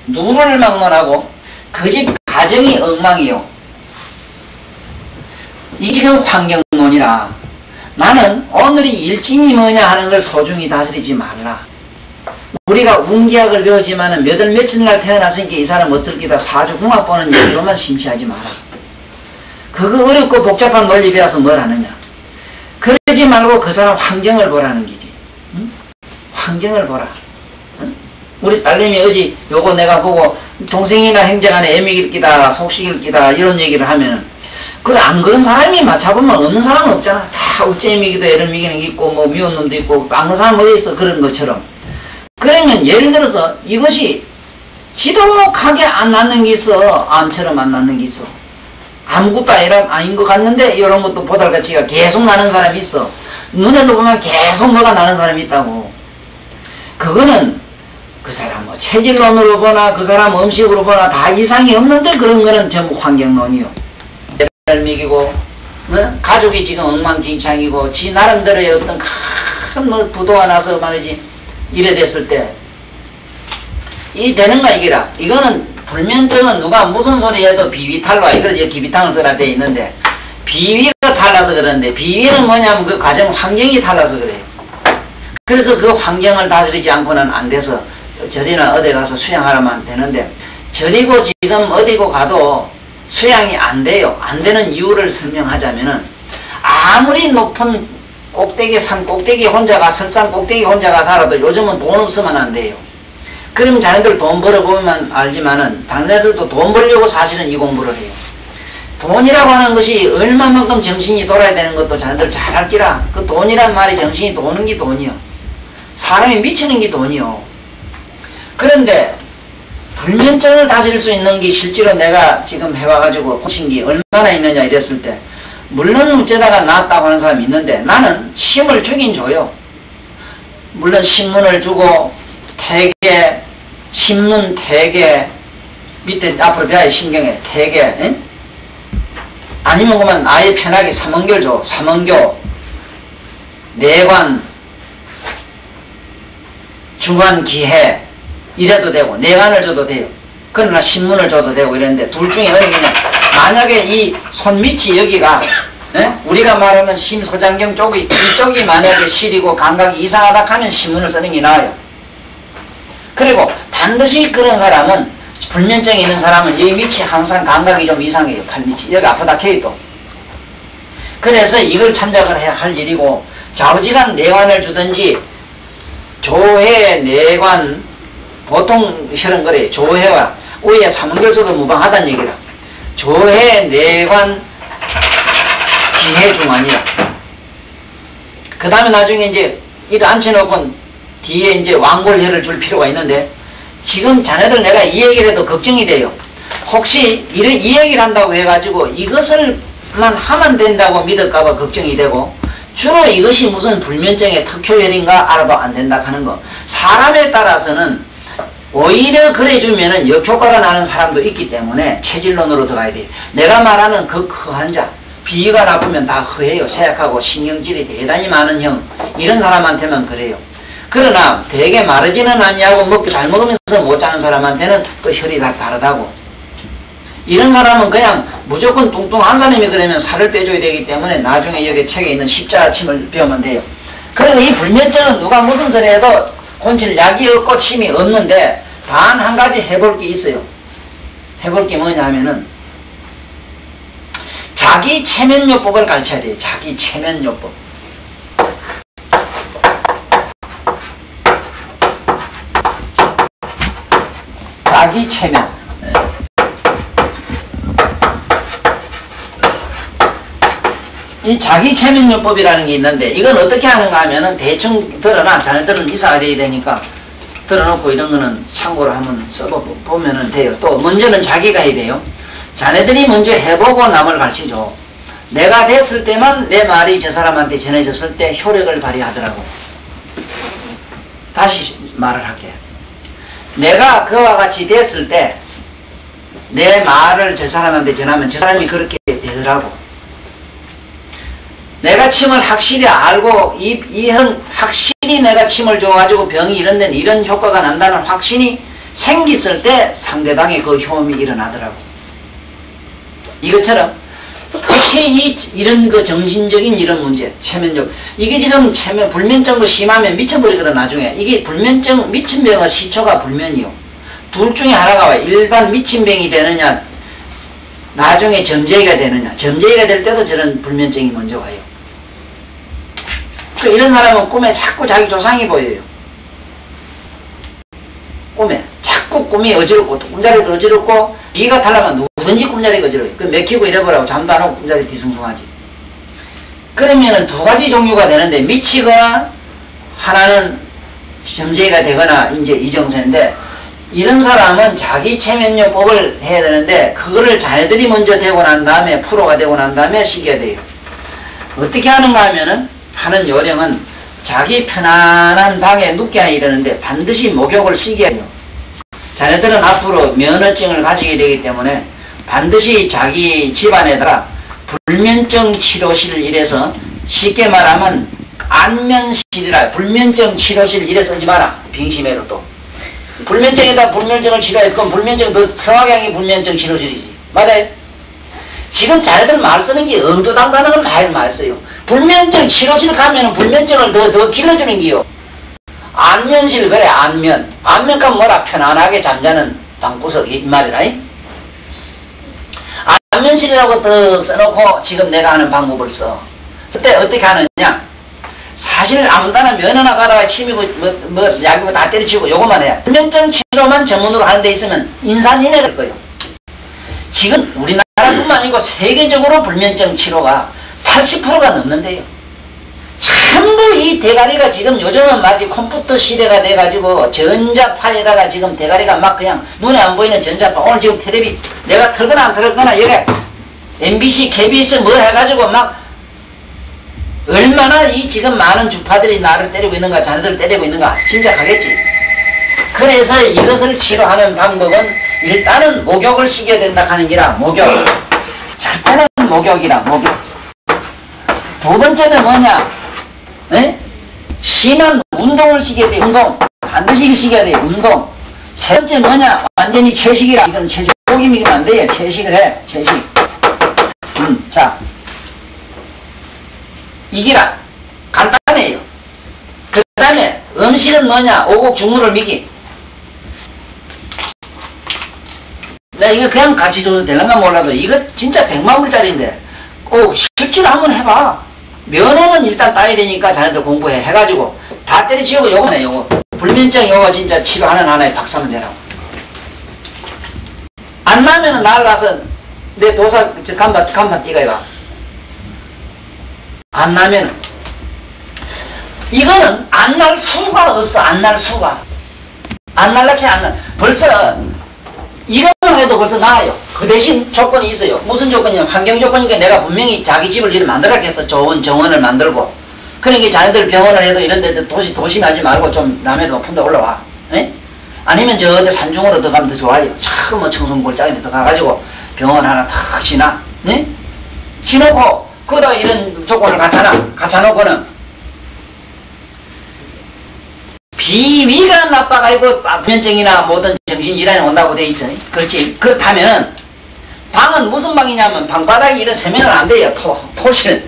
누구를 막론하고 그 집 가정이 엉망이요. 이 지금 환경론이라 나는 오늘이 일진이 뭐냐 하는 걸 소중히 다스리지 말라. 우리가 운기학을 배우지만은 몇 월 며칠 날 태어났으니까 이 사람 어쩔 기다 사주궁합 보는 얘기로만 심취하지 마라. 그거 어렵고 복잡한 논리 배워서 뭘 하느냐. 그러지 말고 그 사람 환경을 보라는 기지. 응? 환경을 보라. 응? 우리 딸내미 어제 요거 내가 보고 동생이나 형제간에 애미길 끼다 속식일 끼다 이런 얘기를 하면은 그래 안 그런 사람이 맞춰보면 없는 사람은 없잖아. 다 어째미기도 애를 미기는 게 있고 뭐 미운 놈도 있고 안 그런 사람 어디 있어. 그런 것처럼. 그러면 예를 들어서 이것이 지독하게 안 낫는 게 있어. 암처럼 안 낫는 게 있어. 아무것도 아닌 것 같는데 이런 것도 보달가치가 계속 나는 사람이 있어. 눈에도 보면 계속 뭐가 나는 사람이 있다고. 그거는 그 사람 뭐 체질론으로 보나 그 사람 음식으로 보나 다 이상이 없는데 그런 거는 전부 환경론이요. 애를 먹이고 가족이 지금 엉망진창이고 지 나름대로의 어떤 큰 뭐 부도가 나서 말이지 이래 됐을 때 이 되는가 이기라. 이거는 불면증은 누가 무슨 소리 해도 비위탈로야. 이걸 기비탕을 써라 돼 있는데 비위가 탈라서 그러는데 비위는 뭐냐면 그 가정 환경이 탈라서 그래요. 그래서 그 환경을 다스리지 않고는 안 돼서 절이나 어디 가서 수양하라면 되는데 절이고 지금 어디고 가도 수양이 안 돼요. 안 되는 이유를 설명하자면은 아무리 높은 꼭대기 산 꼭대기 혼자가 설산 꼭대기 혼자가 살아도 요즘은 돈 없으면 안 돼요. 그럼 자네들 돈 벌어보면 알지만은 자네들도 돈 벌려고 사실은 이 공부를 해요. 돈이라고 하는 것이 얼마만큼 정신이 돌아야 되는 것도 자네들 잘 알기라. 그 돈이란 말이 정신이 도는 게 돈이요. 사람이 미치는 게 돈이요. 그런데 불면증을 다스릴 수 있는 게 실제로 내가 지금 해와가지고 고친 게 얼마나 있느냐 이랬을 때 물론 어쩌다가 나았다고 하는 사람이 있는데 나는 힘을 주긴 줘요. 물론 신문을 주고 태계, 신문 태계 밑에 앞으로 배워야 신경에 태계 에? 아니면 그만 아예 편하게 삼원교를 줘. 삼원교 내관 중환기해 이래도 되고 내관을 줘도 돼요. 그러나 신문을 줘도 되고 이랬는데 둘 중에 어느 게냐. 만약에 이 손밑이 여기가 에? 우리가 말하는 심소장경 쪽이 이쪽이 만약에 시리고 감각이 이상하다 하면 신문을 쓰는 게 나아요. 그리고 반드시 그런 사람은 불면증이 있는 사람은 여기 밑이 항상 감각이 좀 이상해요. 팔밑이 여기 아프다 캐도. 그래서 이걸 참작을 해야 할 일이고 좌우지간 내관을 주든지 조해 내관 보통 이런 거래요. 조해와 위에 삼원교서도 무방하다는 얘기라. 조해 내관 기해 중환이라. 그 다음에 나중에 이제 이를 앉혀놓고 뒤에 이제 왕골해를 줄 필요가 있는데 지금 자네들 내가 이 얘기를 해도 걱정이 돼요. 혹시 이 얘기를 한다고 해가지고 이것을만 하면 된다고 믿을까봐 걱정이 되고 주로 이것이 무슨 불면증의 특효혈인가 알아도 안 된다 하는 거. 사람에 따라서는 오히려 그래주면은 역효과가 나는 사람도 있기 때문에 체질론으로 들어가야 돼. 내가 말하는 그 허한자 비위가 나쁘면 다 허해요. 쇠약하고 신경질이 대단히 많은 형 이런 사람한테만 그래요. 그러나 되게 마르지는 아니하고 잘 먹으면서 못 자는 사람한테는 또 혈이 다 다르다고. 이런 사람은 그냥 무조건 뚱뚱한 사람이 그러면 살을 빼줘야 되기 때문에 나중에 여기 책에 있는 십자침을 배우면 돼요. 그리고 이 불면증은 누가 무슨 소리 해도 곤칠 약이 없고 침이 없는데 단 한 가지 해볼 게 있어요. 해볼 게 뭐냐 하면은 자기 체면요법을 가르쳐야 돼요. 자기 체면요법. 자기 체면. 이 자기 체면요법이라는 게 있는데 이건 어떻게 하는가 하면은 대충 들어놔. 자네들은 이사가 돼야 되니까 들어놓고 이런 거는 참고로 한번 써보면은 돼요. 또 먼저는 자기가 해야 돼요. 자네들이 먼저 해보고 남을 가르치죠. 내가 됐을 때만 내 말이 저 사람한테 전해졌을 때 효력을 발휘하더라고. 다시 말을 할게요. 내가 그와 같이 됐을 때 내 말을 저 사람한테 전하면 저 사람이 그렇게 되더라고. 내가 침을 확실히 알고 확실히 내가 침을 줘가지고 병이 이런 데는 이런 효과가 난다는 확신이 생겼을 때 상대방의 그 효험이 일어나더라고. 이것처럼 특히 이런 그 정신적인 이런 문제, 체면적, 이게 지금 불면증도 심하면 미쳐버리거든. 나중에 이게 불면증, 미친병의 시초가 불면이요. 둘 중에 하나가 와. 일반 미친병이 되느냐, 나중에 점쟁이가 되느냐. 점쟁이가 될 때도 저런 불면증이 먼저 와요. 이런 사람은 꿈에 자꾸 자기 조상이 보여요. 꿈에 자꾸 꿈이 어지럽고 꿈자리도 어지럽고, 기가 달라면 누구든지 꿈자리가 어지러워요. 그 맥히고 이래버리고 잠도 안 하고 꿈자리 뒤숭숭하지. 그러면은 두 가지 종류가 되는데, 미치거나 하나는 점쟁이가 되거나 이제 이정세인데, 이런 사람은 자기 체면요법을 해야 되는데, 그거를 자네들이 먼저 되고 난 다음에, 프로가 되고 난 다음에 시켜야 돼요. 어떻게 하는가 하면은, 하는 요령은 자기 편안한 방에 눕게 하야 되는데 반드시 목욕을 시켜야 해요. 자네들은 앞으로 면허증을 가지게 되기 때문에 반드시 자기 집안에다가 불면증 치료실 이래서, 쉽게 말하면 안면실이라, 불면증 치료실 이래 쓰지 마라. 빙심해로 또 불면증에다 불면증을 치료해. 그럼 불면증 더 성악양이 불면증 치료실이지. 맞아요? 지금 자네들 말 쓰는 게 엉뚱당당한 걸 많이 써요. 불면증 치료실 가면 불면증을 더 길러주는 기요. 안면실, 그래, 안면. 안면가 뭐라? 편안하게 잠자는 방구석, 이 말이라. 안면실이라고 딱 써놓고 지금 내가 하는 방법을 써. 그때 어떻게 하느냐? 사실 아무데나 면허나 받아야 침이고 약이고 다 때려치고 요것만 해야. 불면증 치료만 전문으로 하는 데 있으면 인산인해 될 거예요. 지금 우리나라뿐만 아니고 세계적으로 불면증 치료가 80%가 넘는데요. 전부 이 대가리가 지금 요즘은 마치 컴퓨터 시대가 돼가지고 전자판에다가 지금 대가리가 막 그냥 눈에 안 보이는 전자판. 오늘 지금 텔레비 내가 틀거나 안 틀거나 여기 MBC, KBS 뭐 해가지고 막 얼마나 이 지금 많은 주파들이 나를 때리고 있는가, 자네들을 때리고 있는가 짐작하겠지. 그래서 이것을 치료하는 방법은 일단은 목욕을 시켜야 된다 하는 기라. 목욕. 첫째는 목욕이라. 목욕. 두 번째는 뭐냐? 에? 심한 운동을 시켜야 돼. 운동. 반드시 시켜야 돼. 운동. 세 번째 뭐냐? 완전히 채식이라. 이건 채식. 고기 먹이면 안 돼. 채식을 해. 채식. 자. 이기라. 간단해요. 그 다음에 음식은 뭐냐? 오곡 죽물을 먹이. 내가 이거 그냥 같이 줘도 되는가 몰라도 이거 진짜 100만불짜리인데 실제로 한번 해봐. 면허는 일단 따야 되니까 자네들 공부해. 해가지고 다 때려치우고 요거네. 요거 불면증 요거 진짜 치료하는 하나의 박사면 되라고. 안 나면은 나를 가서 내 도사 간판 띠가 이거 안 나면은 이거는 안 날 수가 없어. 안 날 수가 안 날라게 안 날. 벌써 이것만 해도 벌써 나아요. 그 대신 조건이 있어요. 무슨 조건이냐면 환경 조건이니까 내가 분명히 자기 집을 이렇게 만들었겠어. 좋은 정원을 만들고. 그러니까 자네들 병원을 해도 이런 데도 도심하지 말고 좀 남해도 높은 데 올라와. 에? 아니면 저 산중으로 들어가면 더 좋아요. 참 뭐 청송골짜기 들어가가지고 병원 하나 탁 지나. 네? 지놓고 거기다가 이런 조건을 갖춰놓고는 비위가 나빠가지고 불면증이나 모든 정신질환이 온다고 돼 있어. 그렇지. 그렇다면은 방은 무슨 방이냐면 방바닥이 이런 세면은 안 돼요. 토실은.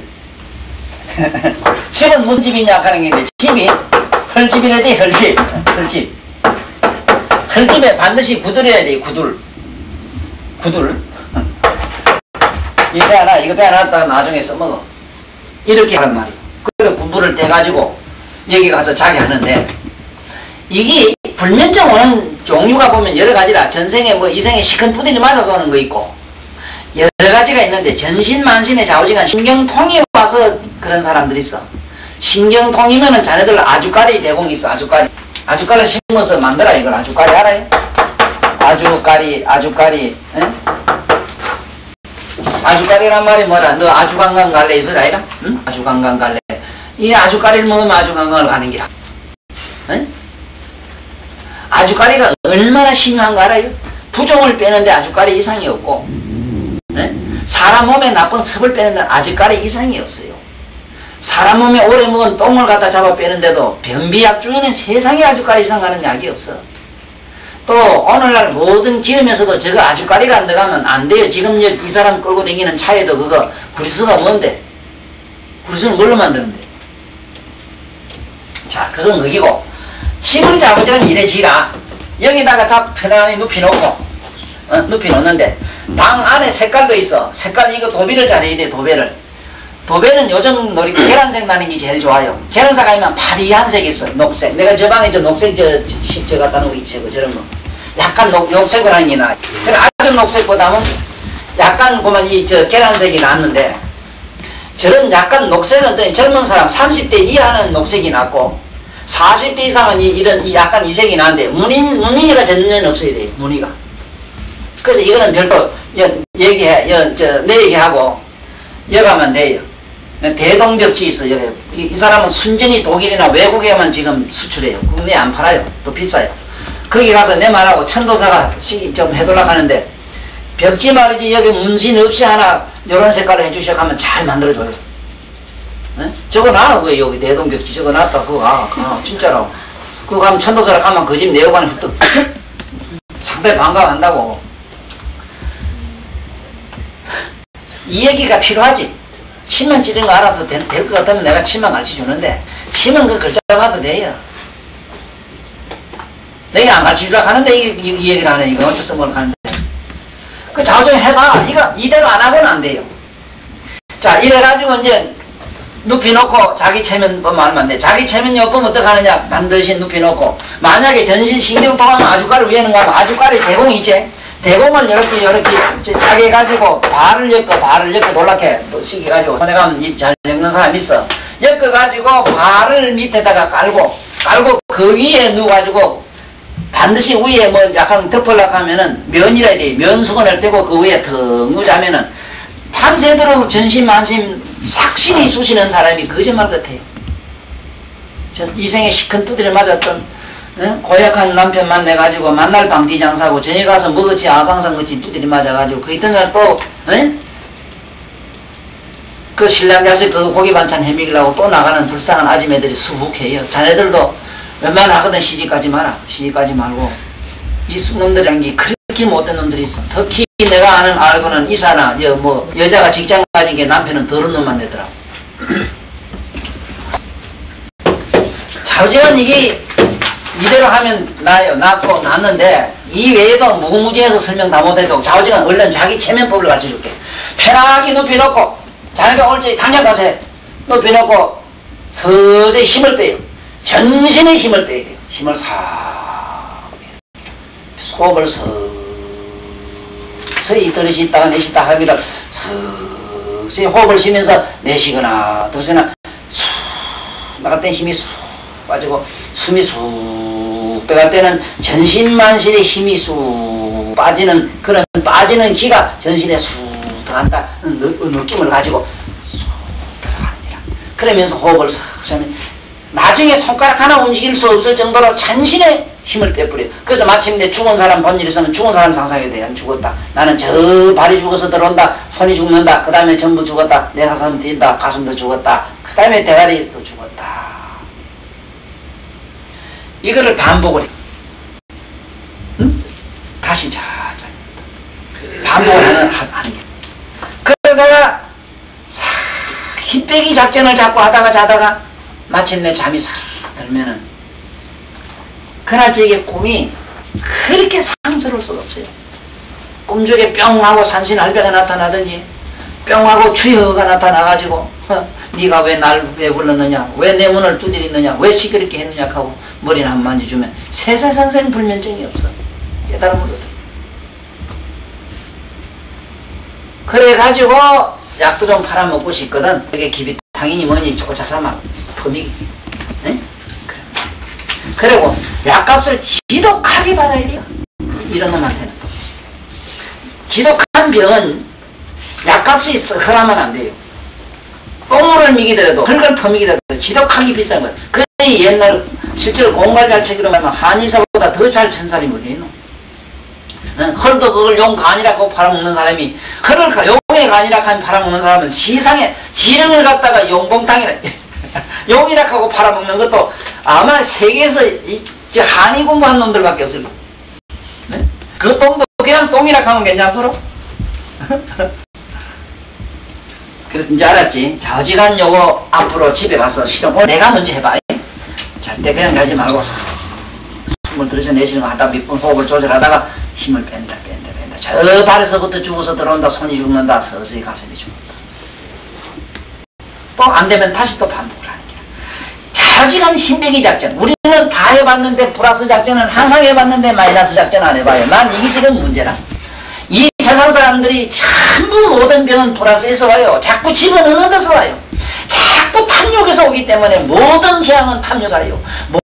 집은 무슨 집이냐 하는 게 집이 헐집이라 돼. 헐집. 헐집. 헐집에 반드시 구들해야 돼. 구들. 이거 빼놔. 이거 빼놨다가 나중에 써먹어. 이렇게 하란 말이야. 그래 구불을 떼가지고 여기 가서 자기 하는데 이게 불면증 오는 종류가 보면 여러 가지라. 전생에 뭐 이생에 시큰 두드리 맞아서 오는 거 있고 여러 가지가 있는데 전신만신에 좌우지간 신경통이 와서 그런 사람들이 있어. 신경통이면은 자네들 아주까리 대공이 있어. 아주까리 심어서 만들어. 이걸 아주까리 알아요? 아주까리 에? 아주까리란 말이 뭐라? 너 아주관광 갈래 있어라 아이라? 응? 아주관광 갈래. 이 아주까리를 먹으면 아주관광을 가는 기라. 응? 아주까리가 얼마나 심한 거 알아요? 부종을 빼는데 아주까리 이상이 없고, 네? 사람 몸에 나쁜 섭을 빼는데 아주까리 이상이 없어요. 사람 몸에 오래 묵은 똥을 갖다 잡아 빼는데도 변비약 중에는 세상에 아주까리 이상 가는 약이 없어. 또 오늘날 모든 기름에서도 저거 아주까리가 안 들어가면 안 돼요. 지금 이 사람 끌고 다니는 차에도 그거 구리수가 뭔데? 구리수는 뭘로 만드는데? 자, 그건 거기고 침을 잡으자면 이래지라. 여기다가 편안히 눕혀놓고 눕혀놓는데 방 안에 색깔도 있어. 색깔 이거 도배를 잘해야 돼. 도배는 요즘 놀이 계란색 나는 게 제일 좋아요. 계란색 아니면 파리한 색이 있어. 녹색. 내가 저 방에 저 녹색 저 갖다 놓고 있지. 저런 거. 약간 녹색으로 하는 게 나아. 아주 녹색보다는 약간 그만 저 계란색이 낫는데 저런 약간 녹색은 젊은 사람 30대 이하는 녹색이 낫고 40대 이상은 이런 약간 이 색이 나는데 무늬가 전혀 없어야 돼요. 무늬가. 그래서 이거는 별도 내 얘기하고 여가면 돼요. 대동벽지 있어. 이 사람은 순전히 독일이나 외국에만 지금 수출해요. 국내에 안 팔아요. 또 비싸요. 거기 가서 내 말하고 천도사가 좀 해달라고 하는데 벽지 말이지 여기 문신 없이 하나 요런 색깔을 해주셔 하면 잘 만들어줘요. 네? 저거 놔 그 여기 대동벽지 저거 놨다 그거 진짜로 그거 가면 천도사를 가면 그 집 내어가는 흩득 상당히 반가워한다고. 이 얘기가 필요하지. 침만 찌른 거 알아도 될 것 같으면 내가 침만 가르쳐주는데 침은 그 글자로 가도 돼요. 내가 안 가르쳐주려고 하는데 이 얘기를 하네. 이거 어째서 뭘 하는데 그 자우정 해봐. 이거 이대로 안 하고는 안 돼요. 자 이래가지고 이제 눕혀놓고 자기 체면 보면 알면 안 돼. 자기 체면 요법 어떻게 하느냐. 반드시 눕혀놓고 만약에 전신 신경통하면 아주까리 위에는 가면 아주까리 대공이 있지. 대공을 이렇게 짜게 해가지고 발을 엮어 놀랍게 또 시켜가지고 손에 가면 잘 엮는 사람 있어. 엮어가지고 발을 밑에다가 깔고 그 위에 누워가지고 반드시 위에 뭐 약간 덮으려고 하면은 면이라 해야 돼. 면수건을 떼고 그 위에 턱 누자면은 밤새도록 전신만신 삭신이 쑤시는 사람이 거짓말 같아요. 전 이생에 시큰 두드려 맞았던 고약한 남편 만나가지고 만날 방디 장사하고 저녁에 가서 먹었지 아방상 같이 두드리 맞아가지고 그 이튿날 또 그 신랑 자식 그 고기 반찬 해먹이려고 또 나가는 불쌍한 아줌매들이 수북해요. 자네들도 웬만하면 하거든 시집가지 마라. 시집가지 말고 이 놈들이라는 게 그렇게 못된 놈들이 있어. 특히 내가 알고는 이사나 뭐 여자가 직장 가진 게 남편은 더러운 놈만 되더라고. 자우지간 이게 이대로 하면 낫는데 이 외에도 무궁무진해서 설명 다 못해도 자우지간 얼른 자기 체면법을 가르쳐줄게. 편하게 눕혀놓고 자네가 옳지 당장 가서 해. 눕혀놓고 서서히 힘을 빼요. 전신에 힘을 빼야 돼요. 힘을 싹 호흡을 서서히 들이쉬 있다가 내쉬다 하기를 서서히 호흡을 쉬면서 내쉬거나 들으시거나 쑥 나갈 때 힘이 쑥 빠지고 숨이 쑥 들어갈 때는 전신만신의 힘이 쑥 빠지는 그런 빠지는 기가 전신에 쑥 들어간다 느낌을 가지고 쑥 들어가는 거야. 그러면서 호흡을 싹 나중에 손가락 하나 움직일 수 없을 정도로 전신에 힘을 빼뿌려요. 그래서 마침내 죽은 사람 본 일 있으면 죽은 사람 상상이 돼요. 죽었다. 나는 저 발이 죽어서 들어온다. 손이 죽는다. 그 다음에 전부 죽었다. 내 가슴 뛴다. 가슴도 죽었다. 그 다음에 대가리도 죽었다. 이거를 반복을 해. 응? 다시 자자 반복을 하는 게. 그러다가 힘 빼기 작전을 자꾸 하다가 자다가 마침내 잠이 싹 들면은 그날 저에게 꿈이 그렇게 상스러울 수가 없어요. 꿈 중에 뿅 하고 산신할배가 나타나든지 뿅 하고 주여가 나타나가지고 네가 왜 날 왜 불렀느냐, 왜 내 문을 두드리느냐, 왜 시끄럽게 했느냐 하고 머리를 한 만져주면 세세상생 불면증이 없어. 깨달음을 얻어. 그래가지고 약도 좀 팔아먹고 싶거든. 여기 기비탕이니 뭐니 쫓아서 막 품이. 네? 그리고 약값을 지독하게 받아야 돼요. 이런 놈한테는. 지독한 병은 약값이 허라면 안 돼요. 똥물을 미기더라도 흙을 퍼미기더라도 지독하게 비싼 거예요. 그 옛날 실제로 공갈잘책으로 말하면 한의사보다 더 잘 천 사람이 어디 있노? 헐도 그걸 용 간이라고 팔아먹는 사람이 헐을 용이 용해가 아니라 하면 팔아먹는 사람은 시상에 지능을 갖다가 용봉탕이라 용이라 하고 팔아먹는 것도 아마 세계에서 한의 공부한 놈들밖에 없을 거야. 네? 그 똥도 그냥 똥이라 하면 괜찮더라. 그래서 이제 알았지. 좌지간 요거 앞으로 집에 가서 시동 내가 먼저 해봐. 잘 때 그냥 가지 말고 숨을 들이셔내시는 거 하다 몇 분 호흡을 조절하다가 힘을 뺀다. 저 발에서부터 죽어서 들어온다. 손이 죽는다. 서서히 가슴이 죽는다. 또 안되면 다시 또 반복을 하는 거야. 좌지간 힘빼기 작전. 우리는 다 해봤는데 플러스 작전은 항상 해봤는데 마이너스 작전 안 해봐요. 난 이게 지금 문제라. 이 세상 사람들이 전부 모든 병은 플러스에서 와요. 자꾸 집어넣는 데서 와요. 자꾸 탐욕에서 오기 때문에 모든 재앙은 탐욕이에요.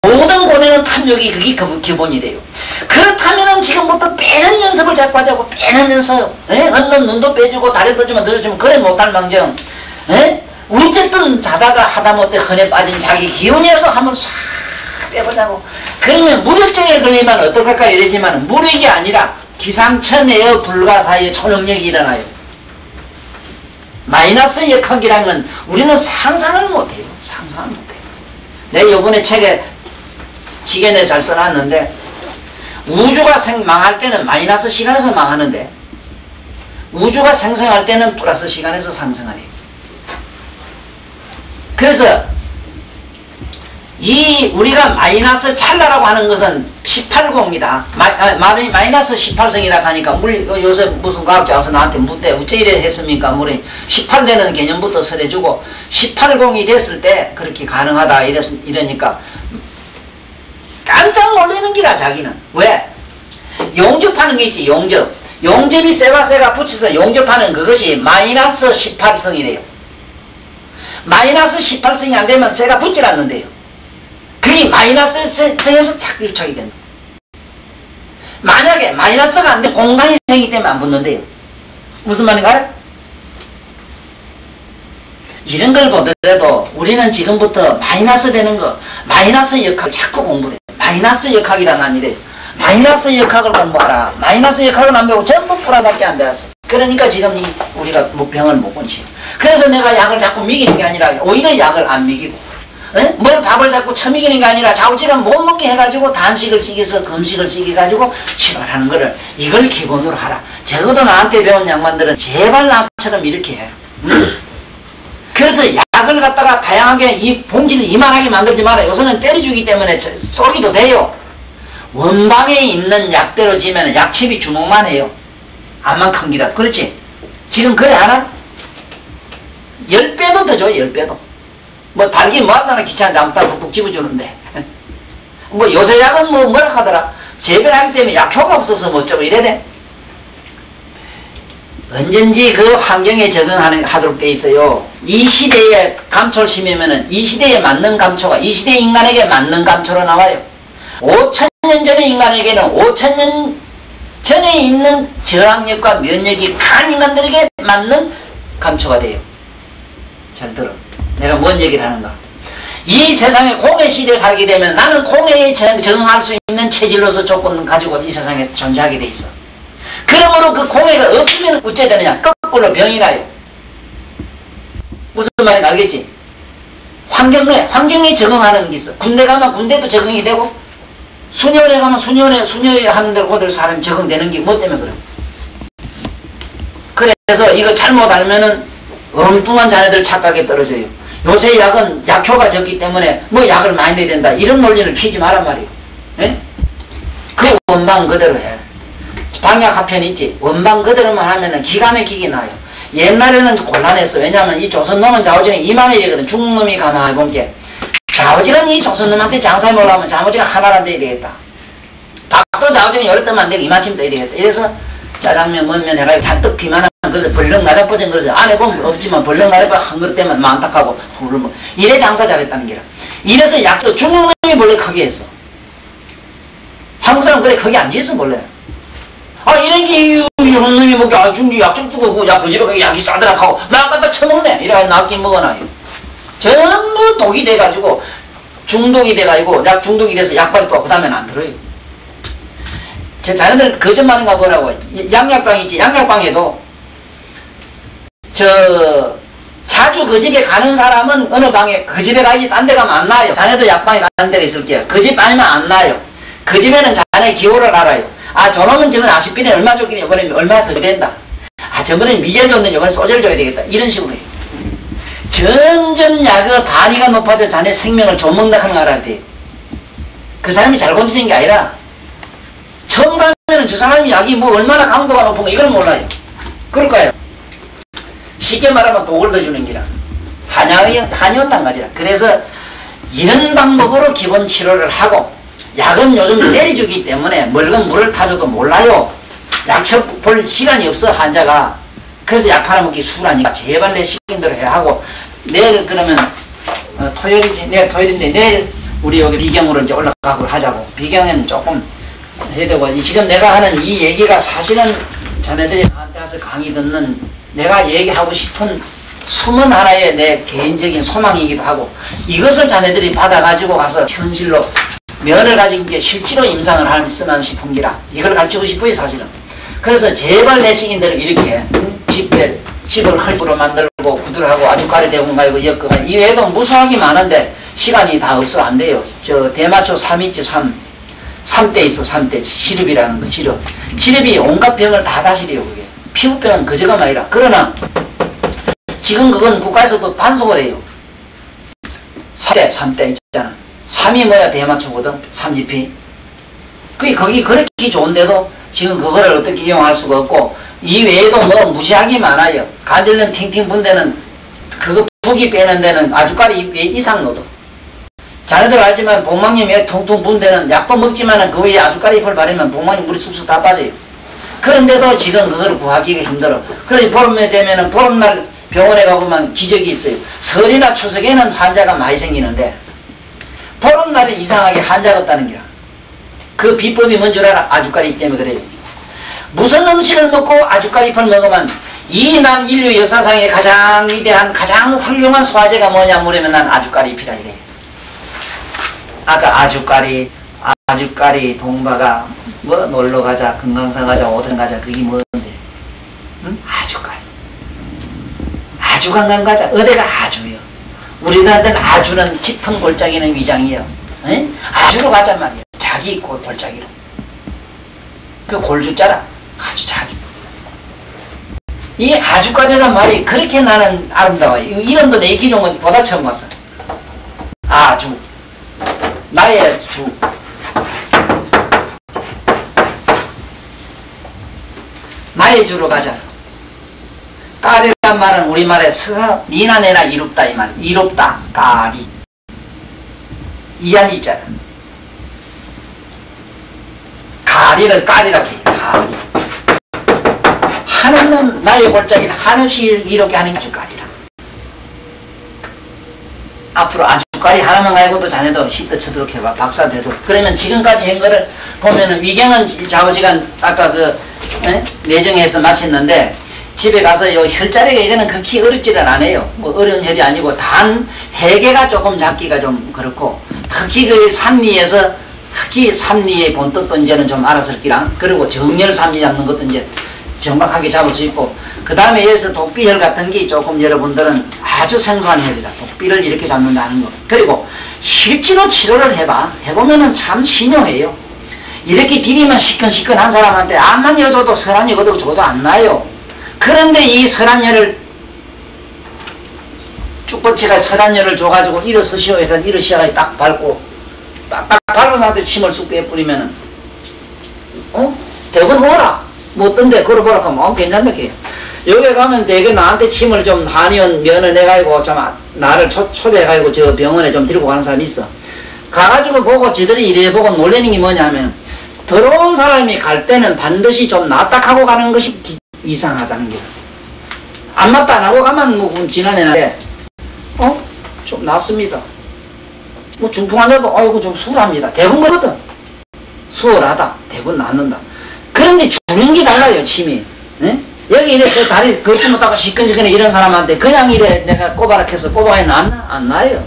모든 고뇌는 탐욕이 그게 기본이 돼요. 그렇다면은 지금부터 빼는 연습을 자꾸 하자고. 빼는 연습. 얻는 눈도 빼주고 다리도 좀 들어주면 그래 못할 망정. 어쨌든 자다가 하다못해 흔해 빠진 자기 기운이라도 한번 싹 빼보자고. 그러면 무력증에 걸리면 어떡할까 이러지만 무력이 아니라 기상천외의 불가사의 초능력이 일어나요. 마이너스 역학이라는 건 우리는 상상을 못해요. 상상을 못해요. 내가 이번에 책에 지게내 잘 써놨는데 우주가 망할 때는 마이너스 시간에서 망하는데 우주가 생성할 때는 플러스 시간에서 상승하래요. 그래서 이 우리가 마이너스 찰나라고 하는 것은 18공이다. 마이너스 18성이라고 하니까 요새 무슨 과학자 와서 나한테 묻대. 어째 이래 했습니까? 물이 18되는 개념부터 설해주고 18공이 됐을 때 그렇게 가능하다 이러니까 깜짝 놀라는 기라 자기는. 왜? 용접하는 게 있지. 용접이 세가 붙여서 용접하는 그것이 마이너스 18성이래요. 마이너스 18성이 안 되면 세가 붙질 않는데요. 그게 마이너스 성에서 탁 밀착이 된다. 만약에 마이너스가 안 되면 공간이 생기기 때문에 안 붙는데요. 무슨 말인가요? 이런 걸 보더라도 우리는 지금부터 마이너스 되는 거, 마이너스 역학을 자꾸 공부를 해요. 마이너스 역학이란 아니래요. 마이너스 역학을 공부하라. 마이너스 역학을 안 배우고 전부 풀어밖에 안 배웠어. 그러니까 지금 우리가 병을 못 고치요. 그래서 내가 약을 자꾸 미기는 게 아니라 오히려 약을 안 미기고 뭘 밥을 자꾸 처미기는 게 아니라 자우지간 못 먹게 해가지고 단식을 시켜서 금식을 시켜가지고 치료하는 거를 이걸 기본으로 하라. 적어도 나한테 배운 양반들은 제발 나처럼 이렇게 해요. 그래서 약을 갖다가 다양하게 이 봉지를 이만하게 만들지 마라. 요새는 때려주기 때문에 쏘기도 돼요. 원방에 있는 약대로 지면 약칩이 주먹만 해요. 암만 큰 기라도. 그렇지? 지금 그래 하나? 10배도 더 줘. 10배도. 뭐 달기 뭐 한다나 귀찮은데 아무튼 푹푹 집어주는데 뭐 요새 약은 뭐라 하더라. 재배하기 때문에 약효가 없어서 뭐 어쩌고 이래 돼. 언젠지 그 환경에 적응하도록 돼 있어요. 이 시대에 감초를 심으면은 이 시대에 맞는 감초가 이 시대 인간에게 맞는 감초로 나와요. 5000년 전의 인간에게는 5000년 전에 있는 저항력과 면역이 강한 인간들에게 맞는 감초가 돼요. 잘 들어. 내가 뭔 얘기를 하는가. 이 세상에 공해 시대에 살게 되면 나는 공해에 적응할 수 있는 체질로서 조건을 가지고 이 세상에 존재하게 돼 있어. 그러므로 그 공해가 없으면 어째 되느냐. 거꾸로 병이 나요. 무슨 말인지 알겠지? 환경에 적응하는 게 있어. 군대 가면 군대도 적응이 되고 수녀원에 가면 수녀회 하는 대로 그들 사람이 적응되는 게 뭐 때문에 그래. 그래서 이거 잘못 알면은 엉뚱한 자네들 착각에 떨어져요. 요새 약은 약효가 적기 때문에 뭐 약을 많이 내야 된다. 이런 논리를 피지 말란 말이에요. 예? 그 원방 그대로 해. 방약 하편 있지. 원방 그대로만 하면은 기가 막히게 나요. 옛날에는 곤란했어. 왜냐하면 이 조선놈은 좌우지간 이만해지거든. 중놈이 가만히 본 게. 좌우지간 이 조선놈한테 장사해 먹으려면 좌우지간 하나란 데 이래겠다. 밥도 좌우지간 여러 뜸 안 되고 이만큼 더 이래겠다. 이래서 짜장면 뭐면 해가지고 잔뜩 기만한 그래서 벌렁 나자버진 그래서 안에 보면 없지만 벌렁 나자버 한 그릇 때만 만탁하고 후를 뭐 이래 장사 잘했다는 게라. 이래서 약도 중국놈이 원래 크게 했어. 한국 사람 그래 크게 안 지었어 원래. 아 이런 게 이런 놈이 먹게 아 중국 약좀 뜨고 야 그 집에 약이 싸더라 하고 나 갖다 처먹네 이래가 낫긴 먹어놔요. 전부 독이 돼가지고 중독이 돼가지고 약 중독이 돼서 약발이 또 그 다음에는 안 들어요. 제 자녀들 거짓말인가 보라고. 양약방 있지. 양약방에도 자주 그 집에 가는 사람은 어느 방에 그 집에 가야지 딴 데 가면 안 나요. 자네도 약방에 가는 데가 있을게요. 그 집 아니면 안 나요. 그 집에는 자네 기호를 알아요. 아, 저놈은 저는 아시피린 얼마 줬길래 이번에 얼마 더 된다. 아, 저번에 미겔 줬는데 이번에 소주를 줘야 되겠다. 이런 식으로 해요. 점점 약의 단위가 높아져 자네 생명을 좀먹는다 하는 걸 알아야 돼요. 그 사람이 잘 건지는 게 아니라 처음 가면은 저 사람이 약이 뭐 얼마나 강도가 높은 거 이걸 몰라요. 그럴까요? 쉽게 말하면 독을 더 주는 기라. 한의원단 말이라. 그래서 이런 방법으로 기본 치료를 하고 약은 요즘 내리주기 때문에 묽은 물을 타줘도 몰라요. 약쳐 볼 시간이 없어 환자가. 그래서 약 팔아먹기 수라니까 제발 내 시킨 대로 해야 하고 내일 그러면 토요일이지. 내일 토요일인데 내일 우리 여기 비경으로 이제 올라가고 하자고. 비경에는 조금 해야 되고 지금 내가 하는 이 얘기가 사실은 자네들이 나한테 와서 강의 듣는 내가 얘기하고 싶은 숨은 하나의 내 개인적인 소망이기도 하고 이것을 자네들이 받아가지고 가서 현실로 면을 가진 게 실제로 임상을 할수만 싶은 기라. 이걸 가르치고 싶어요 사실은. 그래서 제발 내 시킨대로 이렇게 집을 헐집으로 만들고 구두를 하고 아주까리 대공 가지고 엮어가 이 외에도 무수하게 많은데 시간이 다 없어 안 돼요. 저 대마초 3있지 3대 있어 3대 시럽이라는 거 시럽. 시럽이 온갖 병을 다 다스려요 그게. 피부병은 그저가 말이라. 그러나 지금 그건 국가에서도 단속을 해요. 3대 있잖아. 3이 뭐야 대마초거든. 3GP. 거기 그렇게 좋은데도 지금 그거를 어떻게 이용할 수가 없고 이 외에도 뭐 무지하게 많아요. 관절염 팅팅 분 데는 그거 푹이 빼는 데는 아주까리 이상 넣어도. 자네들 알지만 복막염에 퉁퉁 분 데는 약도 먹지만은 그 위에 아주까리 잎을 바르면 복막염 물이 쑥쑥 다 빠져요. 그런데도 지금 그걸 구하기가 힘들어. 그러니 보름에 되면은 보름날 병원에 가보면 기적이 있어요. 설이나 추석에는 환자가 많이 생기는데 보름날에 이상하게 환자가 없다는 거야. 그 비법이 뭔 줄 알아? 아주까리 잎 때문에 그래요. 무슨 음식을 먹고 아주까리 잎을 먹으면 이 난 인류 역사상의 가장 위대한 가장 훌륭한 소화제가 뭐냐 물으면 난 아주까리 잎이라 이래요. 아까 아주까리 동바가 뭐 놀러가자 금강산 가자 오든 가자 그게 뭔데? 응? 아주까리 아주강강 가자 어디가 아주요. 우리나라는 아주는 깊은 골짜기는 위장이에요. 에? 아주로 가자 말이야. 자기 골짜기로. 그 골주자라 아주 자기. 이 아주까지란 말이 그렇게 나는 아름다워요. 이름도 내 기종은 보다 처음 봤어. 아주 나의 주. 나의 주로 가자. 까리란 말은 우리말에 니나 내나 이롭다 이 말. 이롭다. 까리. 이안이잖아. 가리를 까리라고 해요. 가리. 하늘은 나의 골짜기를 한없이 이렇게 하는 게 아주까리라. 앞으로 아주까리 하나만 가지고도 자네도 히트 쳐도록 해봐. 박사 되도록. 그러면 지금까지 한 거를 보면은 위경은 좌우지간 아까 내정해서 마쳤는데 집에 가서 요 혈자리가 이거는 그렇게 어렵지는 않아요. 뭐 어려운 혈이 아니고 단 해계가 조금 잡기가 좀 그렇고 특히 그 삼리에서 특히 삼리의 본뜻도 이제는 좀 알아설기랑 그리고 정렬 삼리 잡는 것도 이제 정확하게 잡을 수 있고 그 다음에 여기서 독비혈 같은 게 조금 여러분들은 아주 생소한 혈이라 독비를 이렇게 잡는다는 거. 그리고 실제로 치료를 해보면은 참 신용해요. 이렇게 디비면 시큰시큰한 사람한테 암만 여줘도 설한이 거도 줘도 안 나요. 그런데 이 설한열을 쭉뻗치가 설한열을 줘가지고 일어서시오 해서 일어시아가 딱 밟고 딱 밟은 상태에 침을 쑥 빼뿌리면은 대건 오라 뭐 어떤데 걸어보라 하면 괜찮다. 여기 가면 되게 나한테 침을 좀 한의원 면을 내가지고 좀 나를 초대해가지고 저 병원에 좀 데리고 가는 사람이 있어. 가가지고 보고 지들이 이래 보고 놀라는 게 뭐냐 하면 들어온 사람이 갈 때는 반드시 좀 낫다 하고 가는 것이 이상하다는 게. 안 맞다 안 하고 가면 뭐 지난해인데 좀 낫습니다. 뭐 중풍 환자도 아이고 좀 수월합니다. 대부분 그러거든. 수월하다. 대부분 낫는다. 그런데 주는 게 달라요 침이. 네? 여기 이래 다리 걷지 못하고 시끈시끈해 이런 사람한테 그냥 이래 내가 꼬바락해서 꼬바에 낫나? 안 나요.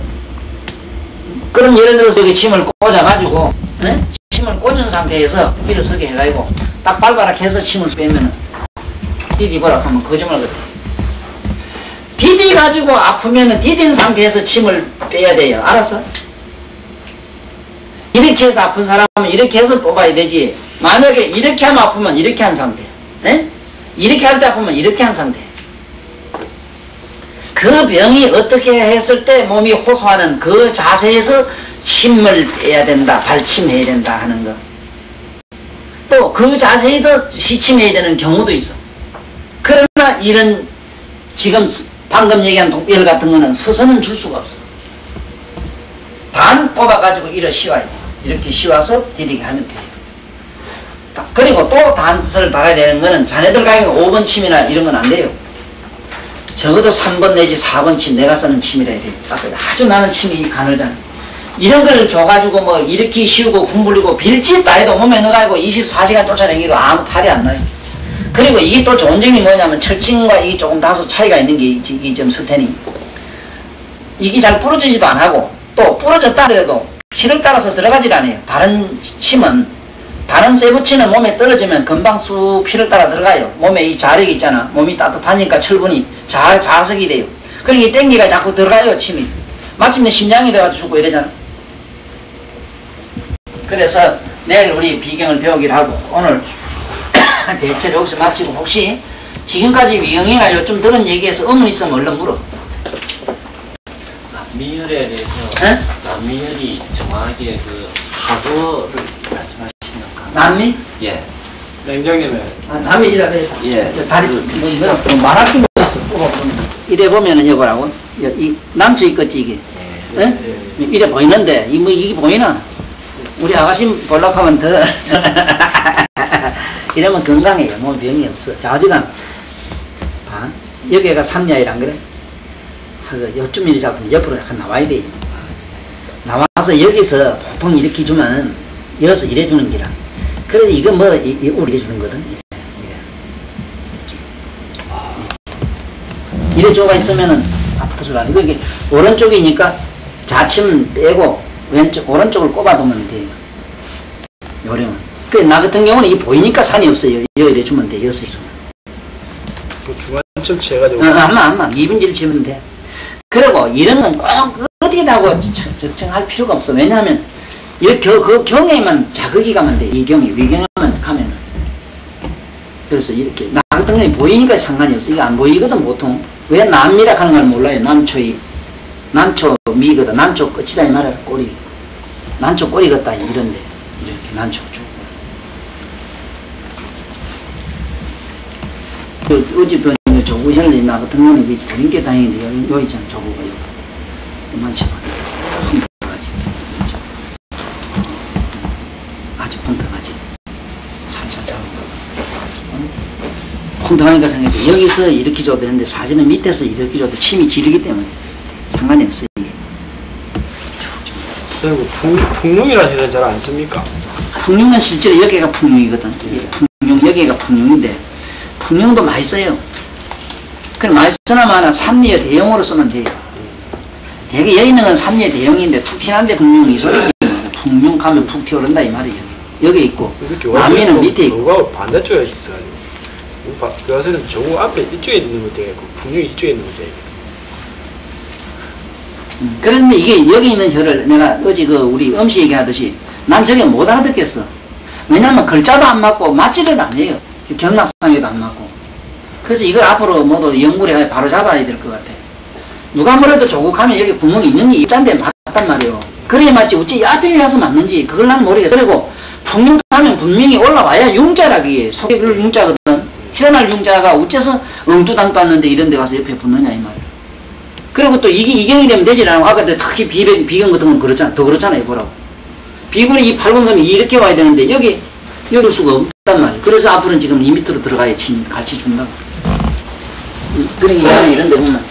그럼 예를 들어서 여기 침을 꽂아가지고 네? 침을 꽂은 상태에서 일어서게 해가지고 딱 발바락 해서 침을 빼면은 디디보락 하면 거짓말 같아. 디디 가지고 아프면은 디딘 상태에서 침을 빼야 돼요. 알았어? 이렇게 해서 아픈 사람은 이렇게 해서 뽑아야 되지. 만약에 이렇게 하면 아프면 이렇게 한 상태. 네? 이렇게 할 때 아프면 이렇게 한 상태. 그 병이 어떻게 했을 때 몸이 호소하는 그 자세에서 침을 빼야 된다. 발침해야 된다 하는 거. 또 그 자세에도 시침해야 되는 경우도 있어. 그러나 이런 지금 방금 얘기한 독비열 같은 거는 서서는 줄 수가 없어. 단 뽑아가지고 이렇게 씌워야 돼. 이렇게 씌워서 디디게 하면 돼요. 그리고 또 단서를 달아야 되는 거는 자네들 가게 5번 침이나 이런 건 안 돼요. 적어도 3번 내지 4번 침, 내가 쓰는 침이라 해야 돼. 아주 나는 침이 가늘잖아. 이런 걸 줘가지고 뭐 이렇게 씌우고 군불리고 빌짓 다 해도 몸에 넣어가지고 24시간 쫓아다니기도 아무 탈이 안 나요. 그리고 이게 또 좋은 점이 뭐냐면 철침과 이게 조금 다소 차이가 있는 게 이게 좀 스테니. 이게 잘 부러지지도 안 하고 또 부러졌다 그래도 피를 따라서 들어가질 않아요. 다른 침은 다른 세부치는 몸에 떨어지면 금방 쑥 피를 따라 들어가요. 몸에 이 자력이 있잖아. 몸이 따뜻하니까 철분이 자석이 돼요. 그러니 땡기가 자꾸 들어가요. 침이. 마침내 심장이 들어가서 죽고 이러잖아. 그래서 내일 우리 비경을 배우기로 하고 오늘 대체를 여기서 마치고 혹시 지금까지 위경이나 요즘 들은 얘기에서 의문 있으면 얼른 물어. 남미혈에 대해서 에? 남미혈이 정확하게 그 하고를 말씀하시는 거. 남미? 예. 냉정이네. 아, 남미지라 그래. 예. 다리 뭐 말할 게 있어. 이래 보면은 이거라고. 이 남초 있겠지 이게. 예? 이래 보이는데 이 뭐 이게 보이나? 우리 아가씨 볼락하면 더 이러면 건강해요. 몸 병이 없어. 자, 어지간 봐. 여기가 삼야이란 그래. 요쯤 이리 잡으면 옆으로 약간 나와야 돼요. 나와서 여기서 보통 이렇게 주면 여기서 이래 주는 기라. 그래서 이거 뭐 이래 주는 거든. 이래 줘가 있으면은 아프터서 안 돼. 이게 오른쪽이니까 좌침 빼고 왼쪽 오른쪽을 꼽아두면 돼요. 요령은. 나 같은 경우는 이 보이니까 산이 없어요. 이래 주면 돼. 여기서 주면. 그 중간쯤 채가지고. 아마 2분지를 치면 돼. 그리고 이런 건 꼭 어디다고 적정할 필요가 없어. 왜냐하면 그 경에만 자극이 가면 돼. 이 경에 위경에만 가면은. 그래서 이렇게 나 같은 경우에 보이니까 상관이 없어. 이게 안 보이거든 보통. 왜 남미라 하는 걸 몰라요. 남초 미거든. 남초 끝이다 이 말이야. 꼬리. 난초 꼬리 같다 이런데 이렇게 난초 쭉. 어제 조구혈이 나 같은 경우는 드림께 다행인데 여기 있잖아. 조구가 여기 이만치 펑펑하지. 아주 펑펑하지. 살살 잡은 거. 펑펑하니까 생각해. 여기서 이렇게 줘도 되는데 사진은 밑에서 이렇게 줘도 침이 지르기 때문에 상관이 없어요. 풍룡이라는 혈은 잘 안 씁니까? 풍룡은 실제로 여기가 풍룡이거든. 풍룡, 여기가 풍룡인데 풍룡도 많이 써요. 그럼 많이 쓰나 마나 삼리의 대용으로 쓰면 돼요. 되게 여기 있는 건 삼리의 대용인데 툭 튀는데 풍룡이 소리지. 풍룡 가면 푹 튀어오른다 이 말이에요. 여기 있고 남미는 밑에 있고. 저거 반대쪽에 있어요. 그 요새는 저거 앞에 이쪽에 있는 거 되고 풍룡이 이쪽에 있는 거 되고. 그런데 이게 여기 있는 혀를 내가 어제 우리 음식 얘기하듯이 난 저게 못 알아듣겠어. 왜냐면 글자도 안 맞고 맞지를 안 해요. 경락상에도 안 맞고. 그래서 이걸 앞으로 모두 연구를 해 바로 잡아야 될 것 같아. 누가 뭐래도 조국하면 여기 구멍이 있는 게 입자인데 맞단 말이에요. 그래야 맞지. 어찌 앞에 와서 맞는지 그걸 난 모르겠어. 그리고 풍룡하면 분명히 올라와야 융자라기에 속을 융자거든. 태어날 융자가 어째서 엉뚜당도 않는데 이런 데 가서 옆에 붙느냐 이 말이야. 그리고 또 이게 이경이 되면 되지 않아. 아까 특히 비경 같은 건 그렇잖아. 더 그렇잖아요. 보라고. 비근이 이 팔근섬이 이렇게 와야 되는데 여기 이럴 수가 없단 말이에요. 그래서 앞으로는 지금 이 밑으로 들어가야 가르쳐 준다고. 그러니까 이런 데 보면